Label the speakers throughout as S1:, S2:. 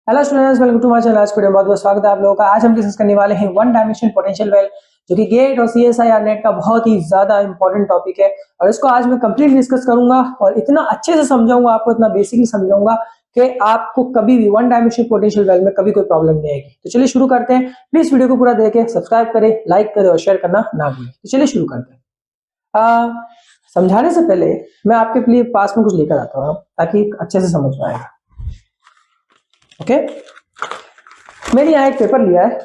S1: Hello students, welcome to my channel. आज video में बहुत बहुत स्वागत है आप लोगों का। आज हम डिस्कस करने वाले हैं वन डायमेंशन पोटेंशियल वेल, जो कि गेट और सीएसआईआर नेट का बहुत ही ज्यादा इंपॉर्टेंट टॉपिक है। और इसको आज मैं कंप्लीट डिस्कस करूंगा और इतना अच्छे से समझाऊंगा आपको, इतना बेसिकली समझाऊंगा कि आपको कभी भी वन डायमेंशन पोटेंशियल वेल में कभी कोई प्रॉब्लम नहीं आएगी। तो चलिए शुरू करते हैं। प्लीज वीडियो को पूरा देखें, सब्सक्राइब करें, लाइक करें और शेयर करना ना भूलें। तो चलिए शुरू करते हैं। समझाने से पहले मैं आपके लिए पास में कुछ लेकर आता हूँ ताकि अच्छे से समझ में आएगा। ओके, मैंने यहाँ एक पेपर लिया है,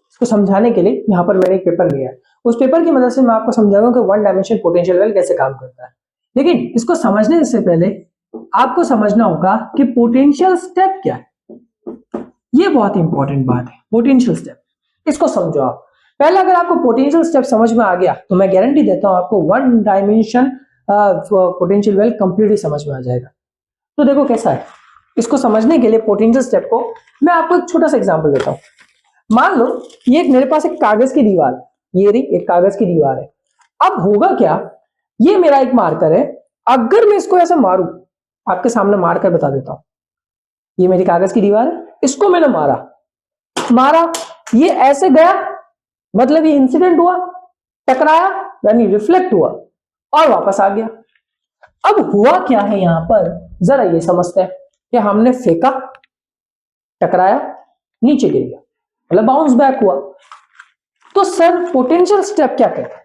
S1: इसको समझाने के लिए यहाँ पर मैंने एक पेपर लिया है। उस पेपर की मदद से मैं आपको समझाऊंगा कि वन डायमेंशन पोटेंशियल वेल कैसे काम करता है। लेकिन इसको समझने से पहले आपको समझना होगा कि पोटेंशियल स्टेप क्या है। ये बहुत इंपॉर्टेंट बात है, पोटेंशियल स्टेप। इसको समझो आप पहले। अगर आपको पोटेंशियल स्टेप समझ में आ गया तो मैं गारंटी देता हूं आपको one dimension potential well completely समझ में आ जाएगा। तो देखो कैसा है, इसको समझने के लिए पोटेंशियल स्टेप को मैं आपको एक छोटा सा एग्जांपल देता हूं। मान लो ये एक मेरे पास एक कागज की दीवार, ये रही एक कागज की दीवार है। अब होगा क्या, ये मेरा एक मार्कर है। अगर मैं इसको ऐसे मारूं, आपके सामने मारकर बता देता हूं, ये मेरी कागज की दीवार है, इसको मैंने मारा, ये ऐसे गया, मतलब ये इंसिडेंट हुआ, टकराया यानी रिफ्लेक्ट हुआ और वापस आ गया। अब हुआ क्या है यहां पर, जरा ये समझते हैं कि हमने फेंका, टकराया, नीचे गिर गया, मतलब बाउंस बैक हुआ। तो सर पोटेंशियल स्टेप क्या कहते हैं,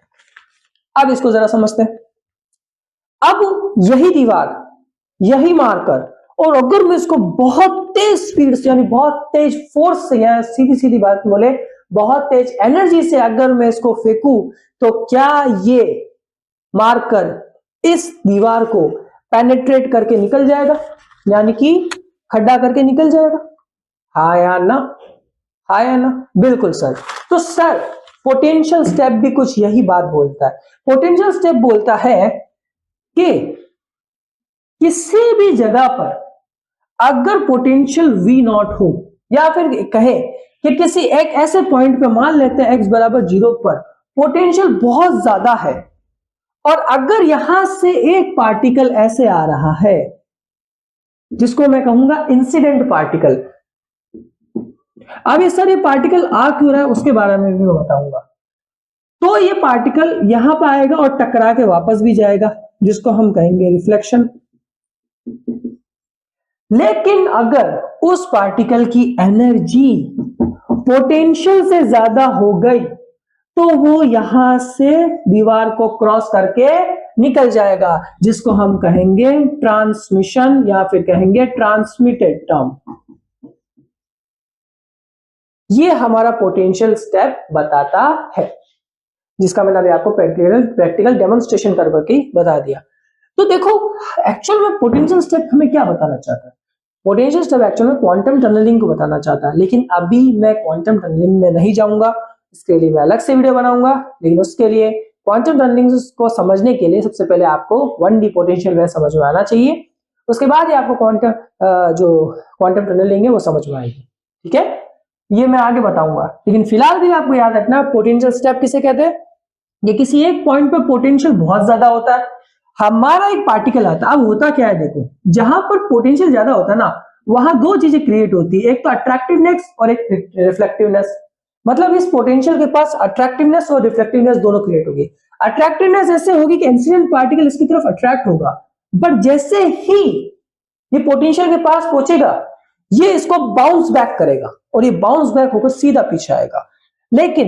S1: अब इसको जरा समझते हैं। अब यही दीवार, यही मार्कर, और अगर मैं इसको बहुत तेज स्पीड से यानी बहुत तेज फोर्स से, या सीधी सीधी बात बोले बहुत तेज एनर्जी से अगर मैं इसको फेंकूं, तो क्या ये मार्कर इस दीवार को पेनिट्रेट करके निकल जाएगा, यानी कि खड्डा करके निकल जाएगा? हाँ या ना, हाँ या ना? बिल्कुल सर। तो सर पोटेंशियल स्टेप भी कुछ यही बात बोलता है। पोटेंशियल स्टेप बोलता है कि किसी भी जगह पर अगर पोटेंशियल V नॉट हो, या फिर कहे कि किसी एक ऐसे पॉइंट पे, मान लेते हैं x बराबर 0 पर पोटेंशियल बहुत ज्यादा है, और अगर यहां से एक पार्टिकल ऐसे आ रहा है जिसको मैं कहूंगा इंसिडेंट पार्टिकल। अब ये सर ये पार्टिकल आ क्यों रहा है उसके बारे में भी मैं बताऊंगा। तो ये पार्टिकल यहां पर आएगा और टकरा के वापस भी जाएगा, जिसको हम कहेंगे रिफ्लेक्शन। लेकिन अगर उस पार्टिकल की एनर्जी पोटेंशियल से ज्यादा हो गई तो वो यहां से दीवार को क्रॉस करके निकल जाएगा, जिसको हम कहेंगे ट्रांसमिशन, या फिर कहेंगे ट्रांसमिटेड टर्म। ये हमारा पोटेंशियल स्टेप बताता है, जिसका मैंने अभी आपको प्रैक्टिकल डेमोन्स्ट्रेशन करके बता दिया। तो देखो एक्चुअल में पोटेंशियल स्टेप हमें क्या बताना चाहता है। पोटेंशियल स्टेप एक्चुअल में क्वांटम टनलिंग को बताना चाहता है, लेकिन अभी मैं क्वांटम टनलिंग में नहीं जाऊंगा, इसके लिए मैं अलग से वीडियो बनाऊंगा। लेकिन उसके लिए क्वांटम टनलिंग को समझने के लिए सबसे पहले आपको 1D पोटेंशियल वेव समझ में आना चाहिए, उसके बाद ही आपको क्वांटम टनलिंग है वो समझ में आएगी। ठीक है, ये मैं आगे बताऊंगा। लेकिन फिलहाल भी आपको याद रखना पोटेंशियल स्टेप किसे कहते हैं। ये किसी एक पॉइंट पर पोटेंशियल बहुत ज्यादा होता है, हमारा एक पार्टिकल आता है। अब होता क्या है, देखो जहां पर पोटेंशियल ज्यादा होता है ना, वहां दो चीजें क्रिएट होती है, एक तो अट्रैक्टिवनेस और एक रिफ्लेक्टिवनेस। मतलब इस पोटेंशियल के पास अट्रैक्टिवनेस और रिफ्लेक्टिवनेस दोनों क्रिएट होगी। अट्रैक्टिवनेस ऐसे होगी कि इंसिडेंट पार्टिकल इसकी तरफ अट्रैक्ट होगा, बट जैसे ही ये पोटेंशियल के पास पहुंचेगा ये इसको बाउंस बैक करेगा, और ये बाउंस बैक होकर सीधा पीछे आएगा। लेकिन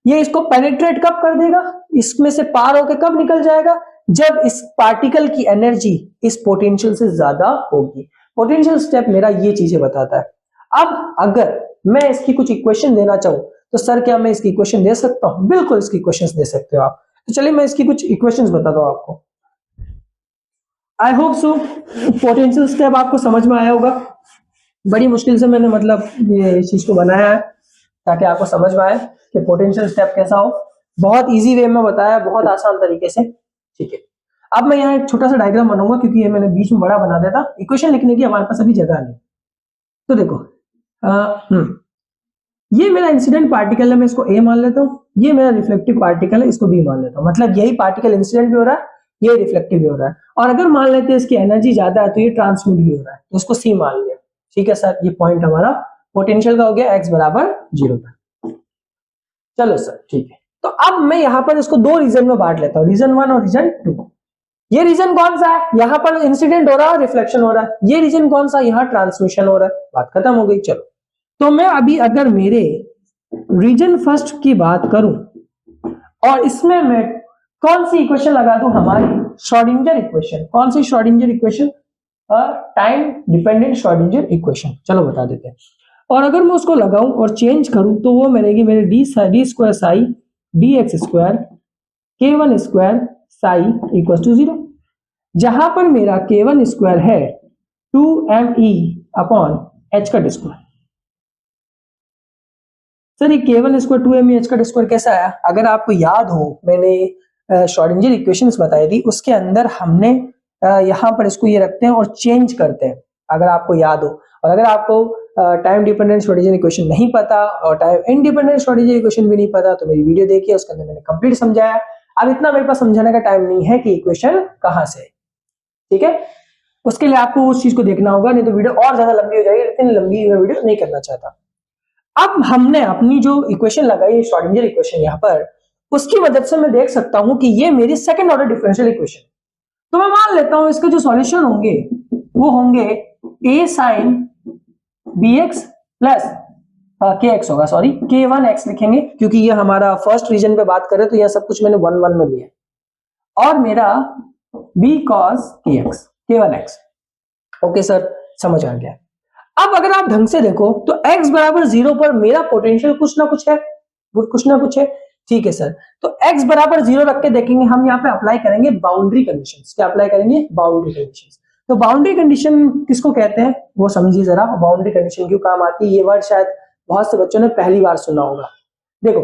S1: ये इसको पेनिट्रेट कब कर देगा, इसमें से पार होकर कब निकल जाएगा, जब इस पार्टिकल की एनर्जी इस पोटेंशियल से ज्यादा होगी। पोटेंशियल स्टेप मेरा ये चीजें बताता है। अब अगर मैं इसकी कुछ इक्वेशन देना चाहूं तो सर क्या मैं इसकी इक्वेशन दे सकता हूं? बिल्कुल इसकी इक्वेशंस दे सकते हो आप। तो चलिए मैं इसकी कुछ इक्वेशंस बताता हूं आपको। I hope so potential step आपको समझ में आया होगा। बड़ी मुश्किल से मैंने मतलब ये इस चीज को बनाया है ताकि आपको समझ में आए कि पोटेंशियल स्टेप कैसा हो। बहुत इजी वे में बताया, बहुत आसान तरीके से। ठीक है, अब मैं यहाँ एक छोटा सा डायग्राम बनाऊंगा क्योंकि ये मैंने बीच में बड़ा बना दिया था, इक्वेशन लिखने की हमारे पास अभी जगह नहीं। तो देखो ये मेरा इंसिडेंट पार्टिकल है, मैं इसको ए मान लेता हूँ। ये मेरा रिफ्लेक्टिव पार्टिकल है, इसको बी मान लेता हूँ। मतलब यही पार्टिकल इंसिडेंट भी हो रहा है, ये रिफ्लेक्टिव भी हो रहा है। और अगर मान लेते हैं इसकी एनर्जी ज्यादा है तो ये ट्रांसमिट भी हो रहा है, तो इसको सी मान लिया। ठीक है सर, ये पॉइंट हमारा पोटेंशियल का हो गया x बराबर 0 पर। चलो सर ठीक है, तो अब मैं यहाँ पर इसको दो रीजन में बांट लेता हूँ, रीजन 1 और रीजन 2। ये रीजन कौन सा है, यहाँ पर इंसिडेंट हो रहा है, रिफ्लेक्शन हो रहा है। ये रीजन कौन सा, यहाँ ट्रांसमिशन हो रहा है। बात खत्म हो गई। चलो, तो मैं अभी अगर मेरे रीजन फर्स्ट की बात करूं और इसमें मैं कौन सी इक्वेशन लगा दूं, हमारी श्रोडिंगर इक्वेशन। कौन सी Schrodinger equation, time dependent Schrodinger equation. चलो बता देते हैं। और अगर मैं उसको लगाऊं और चेंज करूं तो वो मिलेगी मेरे d square psi d x square k one square psi equal to 0, जहां पर मेरा के वन स्क्वायर है 2me अपॉन एच का स्क्वायर। सर ये k1 स्क्वायर 2me h का स्क्वायर कैसा आया? अगर आपको याद हो, मैंने श्रोडिंगर इक्वेशंस बताई थी, उसके अंदर हमने यहाँ पर इसको ये रखते हैं और चेंज करते हैं, अगर आपको याद हो। और अगर आपको टाइम डिपेंडेंट श्रोडिंगर इक्वेशन नहीं पता और टाइम इंडिपेंडेंट श्रोडिंगर इक्वेशन भी नहीं पता तो मेरी वीडियो देखिए, उसके अंदर मैंने कंप्लीट समझाया। अब इतना मेरे पास समझाने का टाइम नहीं है कि इक्वेशन कहाँ से है, ठीक है। उसके लिए आपको उस चीज को देखना होगा, नहीं तो वीडियो और ज्यादा लंबी हो जाएगी, लेकिन लंबी मैं वीडियो नहीं करना चाहता। अब हमने अपनी जो इक्वेशन लगाई श्रोडिंगर इक्वेशन यहाँ पर, उसकी मदद से मैं देख सकता हूं कि ये मेरी सेकंड ऑर्डर डिफरेंशियल इक्वेशन। तो मैं मान लेता हूं इसके जो सॉल्यूशन होंगे वो होंगे a sin bx plus kx होगा, सॉरी k1x लिखेंगे क्योंकि ये हमारा फर्स्ट रीजन पे बात करें तो यह सब कुछ मैंने 1 1 में लिया, और मेरा b cos kx k1x। Okay sir, समझ आ गया। अब अगर आप ढंग से देखो तो x बराबर 0 पर मेरा पोटेंशियल कुछ ना कुछ है, कुछ ना कुछ है, ठीक है सर। तो x बराबर 0 रख के देखेंगे, हम यहाँ पे अप्लाई करेंगे बाउंड्री कंडीशंस। क्या अप्लाई करेंगे? Boundary conditions. तो बाउंड्री कंडीशन किसको कहते हैं वो समझिए जरा, बाउंड्री कंडीशन क्यों काम आती है। ये वर्ड शायद बहुत से बच्चों ने पहली बार सुना होगा। देखो,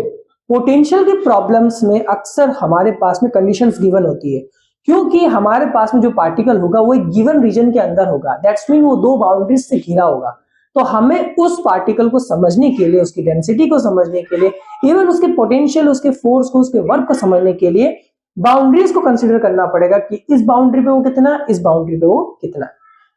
S1: पोटेंशियल के प्रॉब्लम्स में अक्सर हमारे पास में कंडीशंस गिवन होती है, क्योंकि हमारे पास में जो पार्टिकल होगा वो एक गिवन रीजन के अंदर होगा, दैट्स मीन वो दो बाउंड्रीज से घिरा होगा। तो हमें उस पार्टिकल को समझने के लिए, उसकी डेंसिटी को समझने के लिए, इवन उसके पोटेंशियल, उसके फोर्स को, उसके वर्क को समझने के लिए बाउंड्रीज को कंसीडर करना पड़ेगा कि इस बाउंड्री पे वो कितना, इस बाउंड्री पे वो कितना।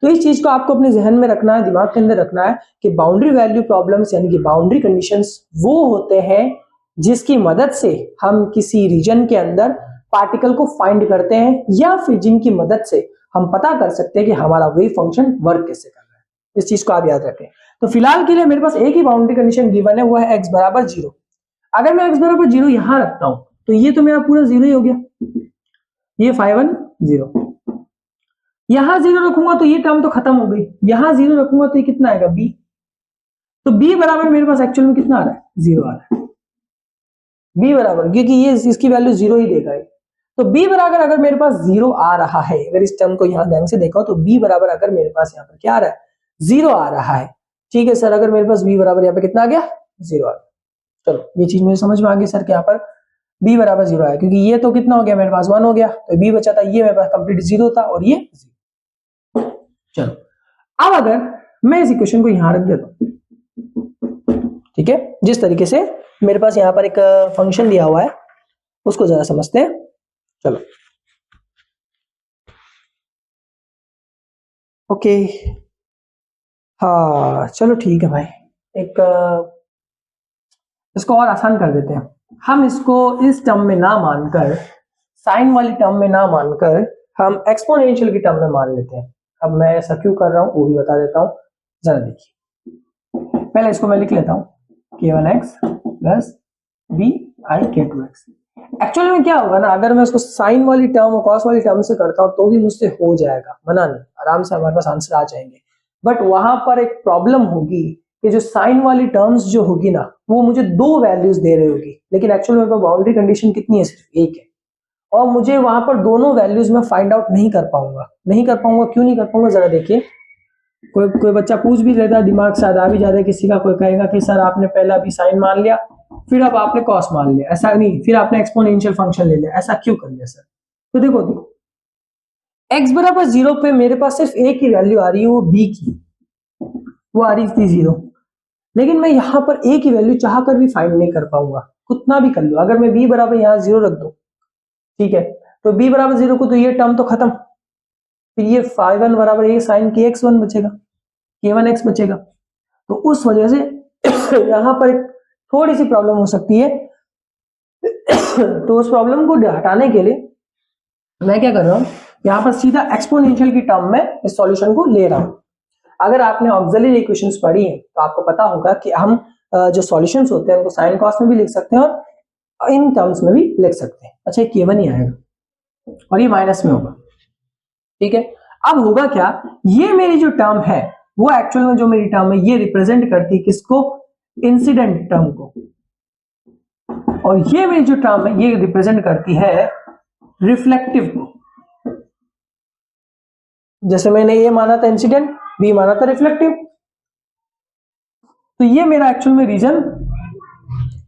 S1: तो इस चीज को आपको अपने जहन में रखना है, दिमाग के अंदर रखना है कि बाउंड्री वैल्यू प्रॉब्लम्स यानी कि बाउंड्री कंडीशंस वो होते हैं जिसकी मदद से हम किसी रीजन के अंदर पार्टिकल को फाइंड करते हैं, या फिर जिनकी मदद से हम पता कर सकते हैं कि हमारा वेव फंक्शन वर्क कैसे कर रहा है। इस चीज को आप याद रखें। तो फिलहाल के लिए मेरे पास एक ही बाउंड्री कंडीशन गिवन है, वो है x बराबर 0। अगर मैं x बराबर 0 यहां रखता हूं तो ये तो मेरा पूरा 0 ही हो गया, ये 5 1 0। यहां 0 रखूंगा तो ये टर्म तो खत्म हो गई, यहां 0 रखूंगा तो ये कितना आएगा b। तो b बराबर मेरे पास एक्चुअल में कितना आ रहा है? 0 आ रहा है। b बराबर, क्योंकि ये इसकी वैल्यू 0 ही देगा। तो b बराबर अगर मेरे पास 0 आ रहा है, अगर इस टर्म को यहां ध्यान से देखो तो b बराबर अगर मेरे पास यहाँ पर क्या आ रहा है? 0 आ रहा है। ठीक है सर, अगर मेरे पास b बराबर यहाँ पे कितना आ गया? 0 आ गया। चलो ये चीज मुझे समझ में आ गई सर कि यहाँ पर b बराबर 0 आया, क्योंकि ये तो कितना हो गया मेरे पास? 1 हो गया, तो b बचा था, ये मेरे पास कंप्लीट 0 था और ये 0। चलो अब अगर मैं इस इक्वेशन को यहां रख देता हूं, ठीक है, जिस तरीके से मेरे पास यहाँ पर एक फंक्शन दिया हुआ है उसको जरा समझते हैं। चलो ओके, हाँ चलो ठीक है भाई, एक इसको और आसान कर देते हैं। हम इसको इस टर्म में ना मानकर, साइन वाली टर्म में ना मानकर, हम एक्सपोनेंशियल की टर्म में मान लेते हैं। अब मैं ऐसा क्यों कर रहा हूं वो भी बता देता हूं, जरा देखिए। पहले इसको मैं लिख लेता हूं, k1x plus b i k2x। Actually में क्या होगा ना, अगर मैं उसको साइन वाली टर्म और कॉस वाली टर्म से करता हूं तो भी मुझसे हो जाएगा, मना नहीं, आराम से हमारे पास आंसर आ जाएंगे। बट वहां पर एक प्रॉब्लम होगी कि जो साइन वाली टर्म्स जो होगी ना, वो मुझे दो वैल्यूज दे रही होगी, लेकिन एक्चुअली मेरे पास बाउंड्री कंडीशन कितनी है? सिर्फ एक है, और मुझे वहां पर दोनों वैल्यूज में फाइंड आउट नहीं कर पाऊंगा। नहीं कर पाऊंगा, क्यों नहीं कर पाऊंगा जरा देखिए। कोई बच्चा पूछ भी लेता है, दिमाग शायद आ भी जाता है किसी का, कोई कहेगा कि सर आपने पहला भी साइन मान लिया, फिर अब आपने कॉस मान लिया, ऐसा नहीं, फिर आपने एक्सपोनेंशियल फंक्शन ले लिया, ऐसा क्यों कर लिया सर? तो देखो x बराबर 0 पे मेरे पास सिर्फ एक ही वैल्यू आ रही है, वो b की, वो आ रही थी 0, लेकिन मैं यहाँ पर a की वैल्यू चाह कर भी फाइंड नहीं कर पाऊंगा, कितना भी कर लो। अगर मैं b बराबर यहाँ 0 रख दूं, ठीक है, तो b बराबर 0 को तो ये टर्म तो खत्म, फिर ये 5 1 बराबर ये साइन kx1 बचेगा। k1x बचेगा। तो उस वजह से यहाँ पर एक थोड़ी सी प्रॉब्लम हो सकती है। तो उस प्रॉब्लम को हटाने के लिए मैं क्या कर रहा हूँ, यहाँ पर सीधा एक्सपोनेंशियल की टर्म में इस सॉल्यूशन को ले रहा हूँ। अगर आपने ऑक्सिलरी इक्वेशंस पढ़ी है तो आपको पता होगा कि हम जो सॉल्यूशंस होते हैं उनको साइन कॉस में भी लिख सकते हैं और इन टर्म्स में भी लिख सकते हैं। अच्छा, k1 ही आएगा और ये माइनस में होगा, ठीक है। अब होगा क्या, ये मेरी जो टर्म है वो एक्चुअल में जो मेरी टर्म है ये रिप्रेजेंट करती है किसको, इंसिडेंट टर्म को, और ये मेरी जो टर्म है ये रिप्रेजेंट करती है रिफ्लेक्टिव को। जैसे मैंने ये माना था इंसिडेंट, बी माना था रिफ्लेक्टिव, तो ये मेरा एक्चुअल में रीजन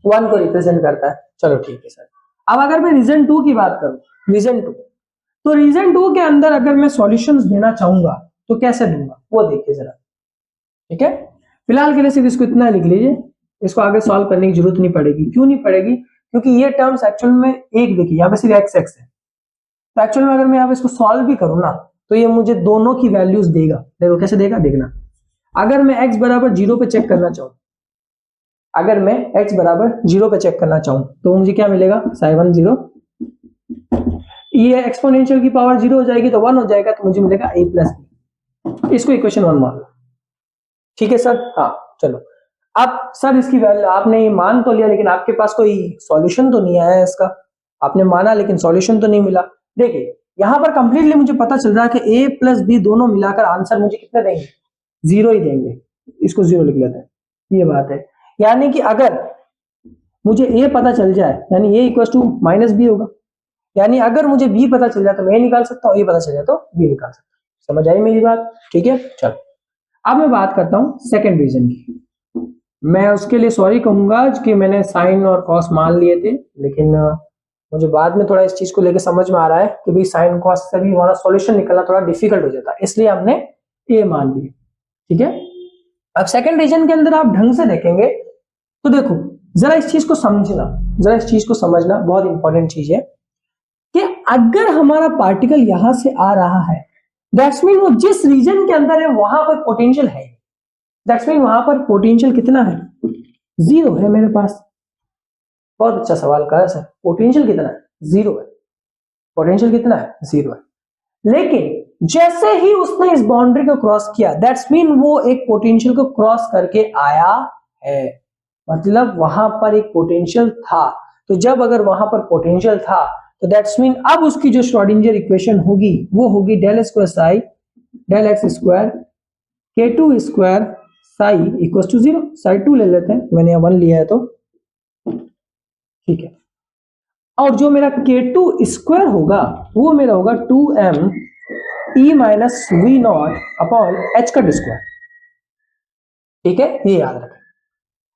S1: 1 को रिप्रेजेंट करता है। चलो ठीक है सर। अब अगर मैं रीजन 2 की बात करूं, रीजन 2, तो रीजन 2 के अंदर अगर मैं सॉल्यूशंस देना चाहूंगा तो कैसे दूंगा वो देखिए जरा, ठीक है। फिलहाल के लिए सिर्फ इसको इतना लिख लीजिए, इसको आगे सॉल्व करने की जरूरत नहीं पड़ेगी। क्यों नहीं पड़ेगी, क्योंकि ये टर्म्स एक्चुअल में एक देखिए यहाँ पे सिर्फ एक्स एक्स है, तो एक्चुअल में अगर मैं यहाँ पे इसको सॉल्व भी करूँ ना तो ये मुझे दोनों की वैल्यूज देगा। देखो कैसे देगा, देखना। अगर मैं x बराबर 0 पे चेक करना चाहूँ, अगर मैं x बराबर 0 पे चेक करना चाहूँ तो मुझे क्या मिलेगा, साइन 0, ये एक्सपोनेंशियल की पावर 0 हो जाएगी तो 1 हो जाएगा, तो मुझे मिलेगा a प्लस बी। इसको इक्वेशन 1 मान लो, ठीक है सर। हाँ चलो, अब सर इसकी वैल्यू आपने ये मान तो लिया लेकिन आपके पास कोई सॉल्यूशन तो नहीं आया इसका। आपने माना लेकिन सॉल्यूशन तो नहीं मिला। देखिए यहां पर कंप्लीटली मुझे पता चल रहा है कि a प्लस बी दोनों मिलाकर आंसर मुझे कितने देंगे, 0 ही देंगे। इसको 0 लिख लेते हैं, ये बात है। यानी कि अगर मुझे a पता चल जाए यानी a equal to minus b होगा, यानी अगर मुझे b पता चल जाए तो मैं a निकाल सकता हूँ, a पता चल जाए तो b निकाल सकता हूँ। समझ आई मेरी बात, ठीक है। चलो अब मैं बात करता हूँ सेकेंड रीजन की। मैं उसके लिए सॉरी कहूंगा कि मैंने साइन और कॉस मान लिए थे, लेकिन मुझे बाद में थोड़ा इस चीज को लेकर समझ में आ रहा है कि भाई साइन कॉस से भी हमारा सॉल्यूशन निकलना थोड़ा डिफिकल्ट हो जाता है, इसलिए हमने ए मान लिए, ठीक है। अब सेकंड रीजन के अंदर आप ढंग से देखेंगे तो देखो जरा इस चीज को समझना, जरा इस चीज को समझना, बहुत इंपॉर्टेंट चीज है कि अगर हमारा पार्टिकल यहां से आ रहा है दैट्स मीन वो जिस रीजन के अंदर है वहां पर पोटेंशियल है, दैट्स मीन वहां पर पोटेंशियल कितना है, 0 है मेरे पास। बहुत अच्छा सवाल कहा है सर, पोटेंशियल कितना है, 0 है। पोटेंशियल कितना है, 0 है। लेकिन जैसे ही उसने इस बाउंड्री को क्रॉस किया दैट्स मीन वो एक पोटेंशियल को क्रॉस करके आया है, मतलब वहां पर एक पोटेंशियल था। तो जब अगर वहां पर पोटेंशियल था तो दैट्स मीन अब उसकी जो श्रोडिंगर इक्वेशन होगी वो होगी del square psi del x square k2 square psi equal to 0। Psi 2 ले लेते हैं, मैंने यहाँ 1 लिया है तो ठीक है। और जो मेरा k2 स्क्वायर होगा वो मेरा होगा 2m e minus v naught upon h का स्क्वायर, ठीक है, ये याद रखें।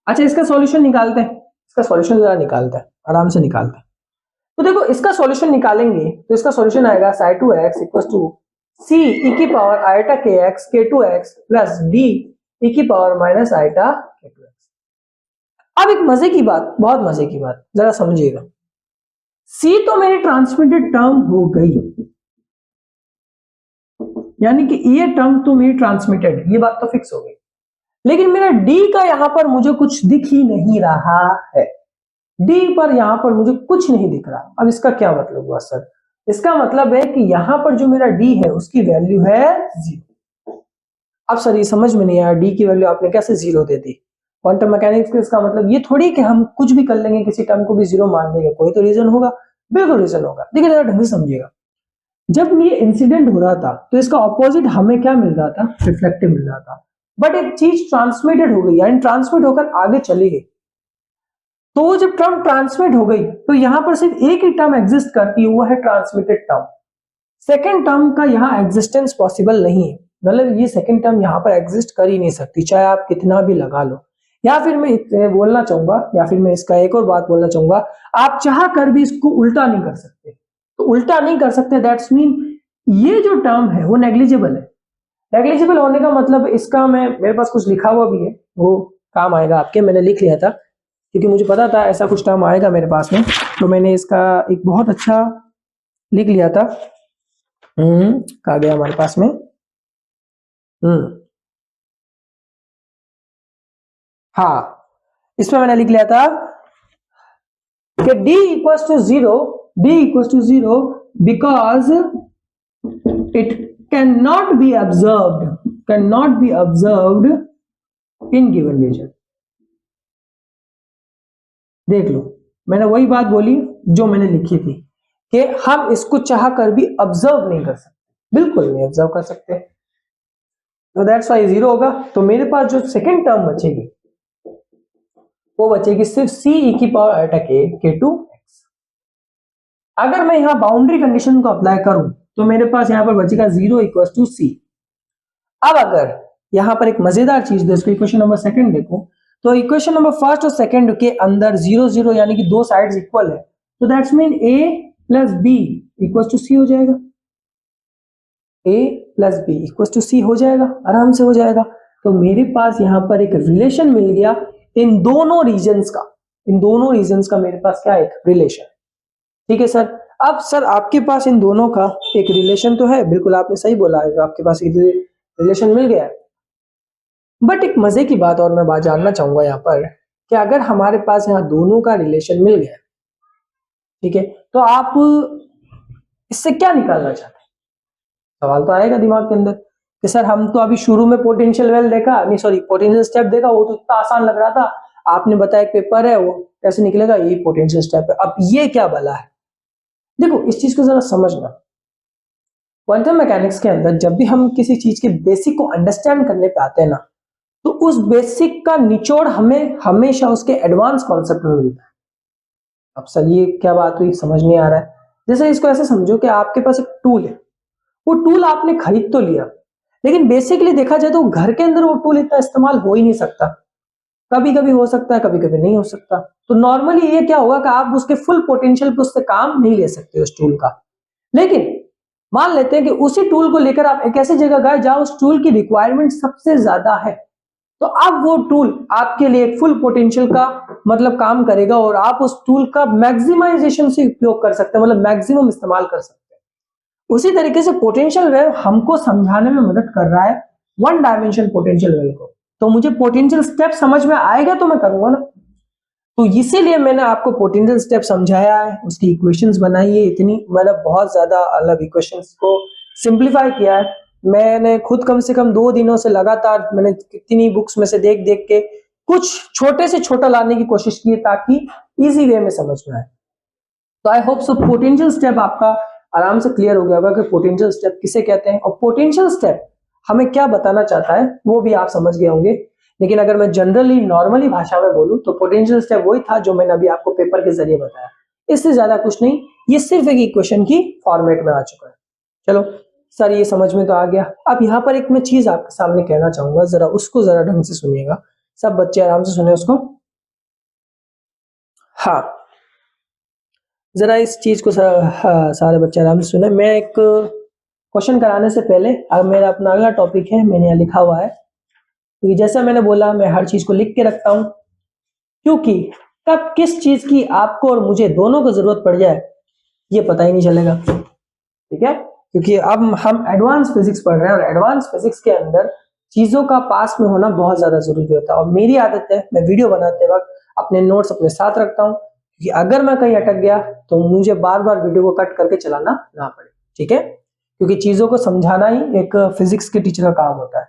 S1: अच्छा इसका सॉल्यूशन निकालते हैं, इसका सॉल्यूशन जरा निकालते हैं, आराम से निकालते हैं। तो देखो इसका सॉल्यूशन निकालेंगे तो इसका सॉल्यूशन आएगा psi 2x equal to c e की power iota kx k2x plus d e की पावर माइनस आयटा k2x। अब एक मजे की बात, बहुत मजे की बात, जरा समझिएगा। c तो मेरी ट्रांसमिटेड टर्म हो गई, यानी कि ये टर्म तो मेरी ट्रांसमिटेड, ये बात तो फिक्स हो गई। लेकिन मेरा d का यहां पर मुझे कुछ दिख ही नहीं रहा है, d पर यहां पर मुझे कुछ नहीं दिख रहा। अब इसका क्या मतलब हुआ सर, इसका मतलब है कि यहां पर जो मेरा d है उसकी वैल्यू है 0। अब सर ये समझ में नहीं आया, d की वैल्यू आपने कैसे 0 दे दी। क्वांटम मैकेनिक्स के इसका मतलब ये थोड़ी कि हम कुछ भी कर लेंगे, किसी टर्म को भी 0 मान देंगे, कोई तो रीजन होगा, बिल्कुल रीजन होगा। देखिए जरा ढंग से समझिएगा, जब ये इंसिडेंट हो रहा था तो इसका ऑपोजिट हमें क्या मिल रहा था, रिफ्लेक्टिव मिल रहा था। बट एक चीज ट्रांसमिटेड हो गई, यानी ट्रांसमिट होकर आगे चली गई। तो जब टर्म ट्रांसमिट हो गई तो यहां पर सिर्फ एक ही टर्म एग्जिस्ट करती है, वो है ट्रांसमिटेड टर्म। सेकेंड टर्म का यहां एग्जिस्टेंस पॉसिबल नहीं है, मतलब ये सेकेंड टर्म यहां पर एग्जिस्ट कर ही नहीं सकती, चाहे आप कितना भी लगा लो। या फिर मैं बोलना चाहूंगा, या फिर मैं इसका एक और बात बोलना चाहूंगा, आप चाह कर भी इसको उल्टा नहीं कर सकते। तो उल्टा नहीं कर सकते दैट्स मीन ये जो टर्म है वो नेग्लिजिबल है। नेग्लिजिबल होने का मतलब इसका, मैं मेरे पास कुछ लिखा हुआ भी है, वो काम आएगा आपके, मैंने लिख लिया था क्योंकि मुझे पता था ऐसा कुछ टर्म आएगा मेरे पास में, तो मैंने इसका एक बहुत अच्छा लिख लिया था। कहाँ गया हमारे पास में, हाँ, इसमें मैंने लिख लिया था कि d equals to zero because it cannot be observed in given region। देख लो, मैंने वही बात बोली जो मैंने लिखी थी कि हम इसको चाह कर भी ऑब्जर्व नहीं कर सकते, बिल्कुल नहीं ऑब्जर्व कर सकते, तो दैट्स वाई जीरो होगा। तो मेरे पास जो सेकंड टर्म बचेगी वो बचेगी सिर्फ c e की power iota k two x। अगर मैं यहां बाउंड्री कंडीशन को अप्लाई करूं तो मेरे पास यहां पर बचेगा 0 इक्वल टू c। अब अगर यहां पर एक मजेदार चीज दो, इसको इक्वेशन नंबर सेकंड देखो, तो इक्वेशन नंबर फर्स्ट और सेकंड के अंदर 0 0 यानी कि दो साइड्स इक्वल है, तो that's mean a plus b equal to c हो जाएगा। a plus b equal to c हो जाएगा, आराम से हो जाएगा। तो मेरे पास यहां पर एक रिलेशन मिल गया इन दोनों रीजन्स का मेरे पास क्या है, एक रिलेशन। ठीक है सर। अब सर आपके पास इन दोनों का एक रिलेशन तो है, बिल्कुल आपने सही बोला है, जो आपके पास एक रिलेशन मिल गया है। बट एक मजे की बात और मैं बात जानना चाहूंगा यहाँ पर कि अगर हमारे पास यहाँ दोनों का रिलेशन मिल गया, ठीक है, तो आप इससे क्या निकालना चाहते हैं? सवाल तो आएगा दिमाग के अंदर कि सर हम तो अभी शुरू में पोटेंशियल वेल देखा, नहीं सॉरी पोटेंशियल स्टेप देखा, वो तो इतना आसान लग रहा था, आपने बताया एक पेपर है वो कैसे निकलेगा, ये पोटेंशियल स्टेप है, अब ये क्या भला है? देखो इस चीज को जरा समझना, क्वांटम मैकेनिक्स के अंदर जब भी हम किसी चीज के बेसिक को अंडरस्टैंड करने पे आते हैं ना, तो उस बेसिक का निचोड़ हमें हमेशा उसके एडवांस कॉन्सेप्ट में मिलता है। अब सर ये क्या बात हुई, समझ नहीं आ रहा है। जैसे इसको ऐसे समझो कि आपके पास एक टूल है, वो टूल आपने खरीद तो लिया, लेकिन बेसिकली देखा जाए तो घर के अंदर वो टूल इतना इस्तेमाल हो ही नहीं सकता, कभी कभी हो सकता है, कभी कभी नहीं हो सकता। तो नॉर्मली ये क्या होगा कि आप उसके फुल पोटेंशियल पे उससे काम नहीं ले सकते उस टूल का। लेकिन मान लेते हैं कि उसी टूल को लेकर आप एक ऐसी जगह गए जहां उस टूल की रिक्वायरमेंट सबसे ज्यादा है, तो अब वो टूल आपके लिए फुल पोटेंशियल का मतलब काम करेगा और आप उस टूल का मैक्सिमाइजेशन से उपयोग कर सकते हैं, मतलब मैक्सिमम इस्तेमाल कर सकते हैं। उसी तरीके से पोटेंशियल वेव हमको समझाने में मदद कर रहा है वन डायमेंशन पोटेंशियल वेव को। तो मुझे पोटेंशियल स्टेप समझ में आएगा तो मैं करूंगा ना, तो इसीलिए मैंने आपको पोटेंशियल स्टेप समझाया है, उसकी इक्वेशंस बनाई है, इतनी मैंने बहुत ज्यादा अलग इक्वेशंस को सिंप्लीफाई किया है। मैंने खुद कम से कम 2 दिनों से लगातार मैंने कितनी बुक्स में से देख देख के कुछ छोटे से छोटा लाने की कोशिश की ताकि इजी वे में समझ में आए। तो I hope so potential step आपका आराम से क्लियर हो गया होगा कि पोटेंशियल स्टेप किसे कहते हैं और पोटेंशियल स्टेप हमें क्या बताना चाहता है वो भी आप समझ गए होंगे। लेकिन अगर मैं जनरली नॉर्मली भाषा में बोलूं तो पोटेंशियल स्टेप वही था जो मैंने अभी आपको पेपर के जरिए बताया, इससे ज्यादा कुछ नहीं, ये सिर्फ एक इक्वेशन की फॉर्मेट में आ चुका है। चलो सर ये समझ में तो आ गया। अब यहाँ पर एक मैं चीज आपके सामने कहना चाहूंगा, जरा उसको जरा ढंग से सुनिएगा, सब बच्चे आराम से सुने उसको। हाँ जरा इस चीज को सारे बच्चे आराम से सुने। मैं एक क्वेश्चन कराने से पहले अब मेरा अपना अगला टॉपिक है, मैंने यहाँ लिखा हुआ है, क्योंकि जैसा मैंने बोला मैं हर चीज को लिख के रखता हूं, क्योंकि कब किस चीज की आपको और मुझे दोनों को जरूरत पड़ जाए ये पता ही नहीं चलेगा। ठीक है, क्योंकि अब हम एडवांस फिजिक्स पढ़ रहे हैं और एडवांस फिजिक्स के अंदर चीजों का पास में होना बहुत ज्यादा जरूरी होता है। और मेरी आदत है मैं वीडियो बनाते वक्त अपने नोट्स अपने साथ रखता हूँ, क्योंकि अगर मैं कहीं अटक गया तो मुझे बार बार वीडियो को कट करके चलाना ना पड़े। ठीक है, क्योंकि चीजों को समझाना ही एक फिजिक्स के टीचर का काम होता है।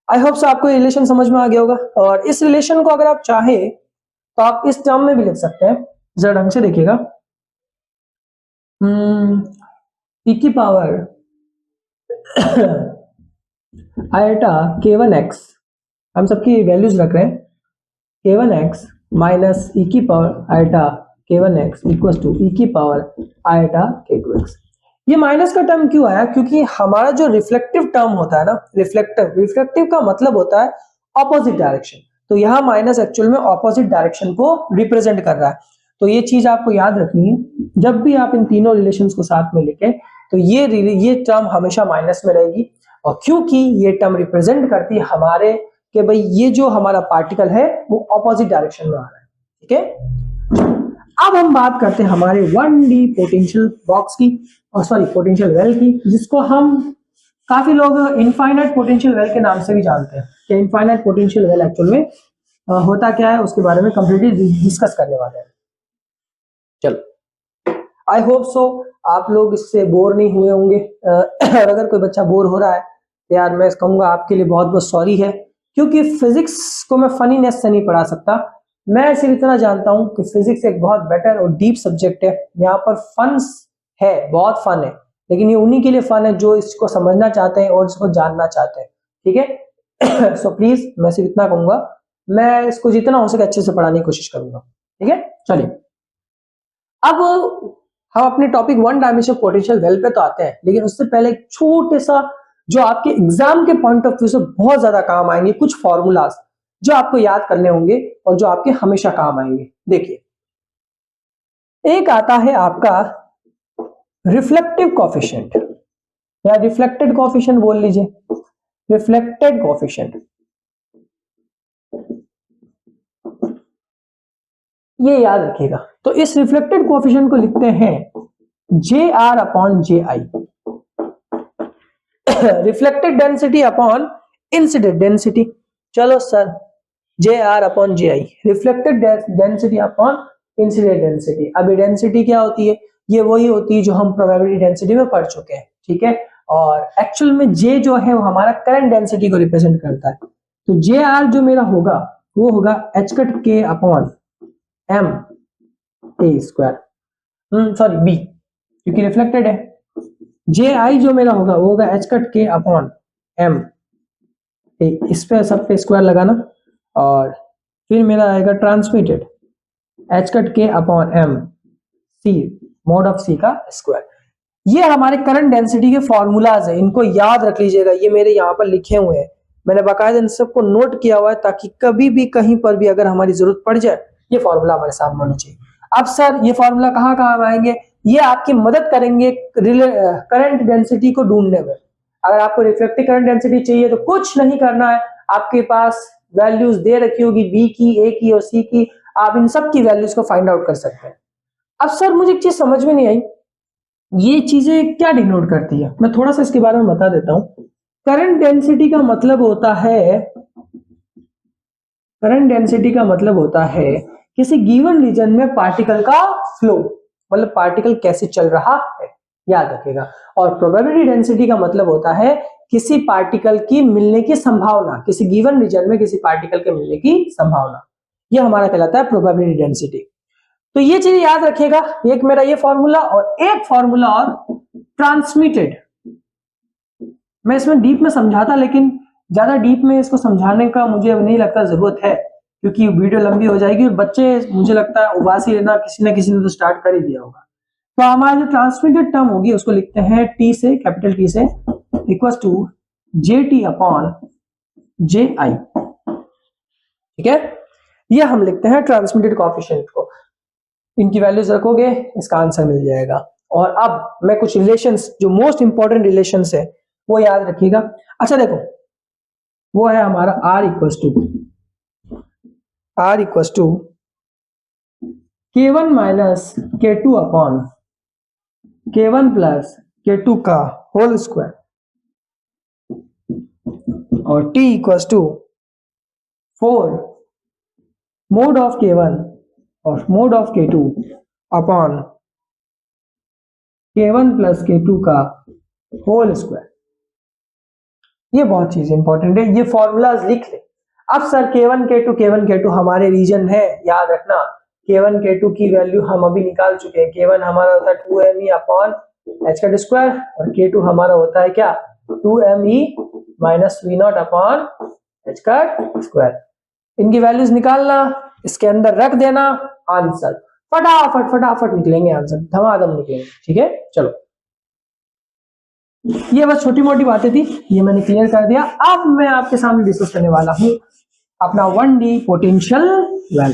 S1: आई होप सो आपको रिलेशन समझ में आ गया होगा, और इस रिलेशन को अगर आप चाहे तो आप इस टर्म में भी लिख सकते हैं, जरा ढंग से देखिएगा। e की पावर आयटा k1x, हम सबकी वैल्यूज रख रहे हैं, k1x माइनस e की power iota k1x equal to e की पावर आयटा k2x। ये माइनस का टर्म क्यों आया? क्योंकि हमारा जो रिफ्लेक्टिव टर्म होता है ना, रिफ्लेक्टिव का मतलब होता है ऑपोजिट डायरेक्शन, तो यहाँ माइनस एक्चुअल में ऑपोजिट डायरेक्शन को रिप्रेजेंट कर रहा है। तो ये चीज आपको याद रखनी है, जब भी आप इन तीनों रिलेशंस को साथ में लिखें तो ये टर्म हमेशा माइनस में रहेगी, और क्योंकि ये टर्म रिप्रेजेंट करती है हमारे कि भाई ये जो हमारा पार्टिकल है वो ऑपोजिट डायरेक्शन में आ रहा है। ठीक है, अब हम बात करते हैं हमारे 1D पोटेंशियल बॉक्स की, और सॉरी पोटेंशियल वेल की, जिसको हम काफी लोग इनफाइनाइट पोटेंशियल वेल के नाम से भी जानते हैं। कि इनफाइनाइट पोटेंशियल वेल एक्चुअल में होता क्या है उसके बारे में कंप्लीटली डिस्कस करने वाले हैं। चलो, आई होप सो आप लोग इससे बोर नहीं हुए होंगे। और अगर कोई बच्चा बोर हो रहा है तो यार मैं कहूँगा आपके लिए बहुत बहुत सॉरी है, क्योंकि फिजिक्स को मैं फनीनेस से नहीं पढ़ा सकता। मैं सिर्फ इतना जानता हूँ कि फिजिक्स एक बहुत बेटर और डीप सब्जेक्ट है। यहाँ पर फन है, बहुत फन है, लेकिन ये उन्हीं के लिए फन है जो इसको समझना चाहते हैं और इसको जानना चाहते हैं। ठीक है। सो प्लीज मैं सिर्फ इतना कहूंगा, मैं इसको जितना हो सके अच्छे से पढ़ाने की कोशिश करूंगा। ठीक है, चलिए अब हम अपने topic one dimension potential well पे तो आते हैं, लेकिन उससे पहले एक छोटे सा जो आपके एग्जाम के पॉइंट ऑफ व्यू से बहुत ज्यादा काम आएंगे, कुछ फॉर्मूलाज जो आपको याद करने होंगे और जो आपके हमेशा काम आएंगे। देखिए, एक आता है आपका रिफ्लेक्टिव कॉफिशिएंट या रिफ्लेक्टेड कॉफिशिएंट बोल लीजिए, रिफ्लेक्टेड कॉफिशिएंट। ये याद रखिएगा। तो इस रिफ्लेक्टेड कोएफिशिएंट को लिखते हैं J R upon J I, reflected density upon incident density. चलो sir, J R upon J I, reflected density upon incident density. अभी डेंसिटी क्या होती है? ये वही होती है जो हम प्रोबेबिलिटी डेंसिटी में पढ़ चुके हैं। ठीक है, और एक्चुअल में जे जो है वो हमारा करंट डेंसिटी को रिप्रेजेंट करता है। तो जे आर जो मेरा होगा वो होगा h cut k upon m a square, sorry b, क्योंकि रिफ्लेक्टेड है। जे आई जो मेरा होगा वो होगा h cut k upon m a, इस पे सब पे स्क्वायर लगाना, और फिर मेरा आएगा transmitted h cut k upon m c mod of c का स्क्वायर। ये हमारे करंट डेंसिटी के फॉर्मूलाज है, इनको याद रख लीजिएगा। ये मेरे यहाँ पर लिखे हुए हैं, मैंने बाकायदा इन सबको नोट किया हुआ है ताकि कभी भी कहीं पर भी अगर हमारी जरूरत पड़ जाए ये फॉर्मूला हमारे सामने होना चाहिए। अब सर ये फॉर्मूला कहाँ कहाँ आएंगे? ये आपकी मदद करेंगे करंट डेंसिटी को ढूंढने में। अगर आपको रिफ्लेक्टिव करंट डेंसिटी चाहिए तो कुछ नहीं करना है, आपके पास वैल्यूज दे रखी होगी बी की, ए की और सी की, आप इन सब की वैल्यूज को फाइंड आउट कर सकते हैं। अब सर मुझे एक चीज समझ में नहीं आई, ये चीजें क्या डिनोट करती है? मैं थोड़ा सा इसके बारे में बता देता हूं। करंट डेंसिटी का मतलब होता है, करंट डेंसिटी का मतलब होता है किसी गिवन रीजन में पार्टिकल का फ्लो, मतलब पार्टिकल कैसे चल रहा है, याद रखिएगा। और प्रोबेबिलिटी डेंसिटी का मतलब होता है किसी पार्टिकल की मिलने की संभावना, किसी गिवन रीजन में किसी पार्टिकल के मिलने की संभावना, यह हमारा कहलाता है प्रोबेबिलिटी डेंसिटी। तो ये चीज याद रखिएगा, एक मेरा ये फॉर्मूला और एक फॉर्मूला और ट्रांसमिटेड। मैं इसमें डीप में समझाता, लेकिन ज्यादा डीप में इसको समझाने का मुझे अब नहीं लगता जरूरत है, क्योंकि वीडियो लंबी हो जाएगी और बच्चे मुझे लगता है उबासी लेना किसी ना किसी ने तो स्टार्ट कर ही दिया होगा। तो हमारा जो ट्रांसमिटेड टर्म होगी उसको लिखते हैं टी से, कैपिटल टी से, equal to J T upon J I. ठीक है, ये हम लिखते हैं ट्रांसमिटेड कोएफिशिएंट को। इनकी वैल्यूज रखोगे इसका आंसर मिल जाएगा। और अब मैं कुछ रिलेशंस, जो मोस्ट इंपॉर्टेंट रिलेशंस है वो याद रखिएगा। अच्छा देखो, वो है हमारा R equals to K1 minus K2 upon K1 plus K2 का होल स्क्वायर, और T equals to 4 mod of K1 और mode of K2 upon K1 plus K2 का होल स्क्वायर। ये बहुत चीज इंपॉर्टेंट है, ये फॉर्मूलाज लिख ले। अब सर K1 K2 हमारे रीजन है, याद रखना। K1 K2 की वैल्यू हम अभी निकाल चुके हैं। K1 हमारा होता है 2me upon h cut square, और K2 हमारा होता है क्या, 2me minus v naught upon h cut square. इनकी वैल्यूज निकालना, इसके अंदर रख देना, आंसर फटाफट फटाफट निकलेंगे, आंसर धमाधम निकलेंगे। ठीक है, चलो ये बस छोटी मोटी बातें थी, ये मैंने क्लियर कर दिया। अब मैं आपके सामने डिस्कस करने वाला हूं अपना 1D पोटेंशियल वेल।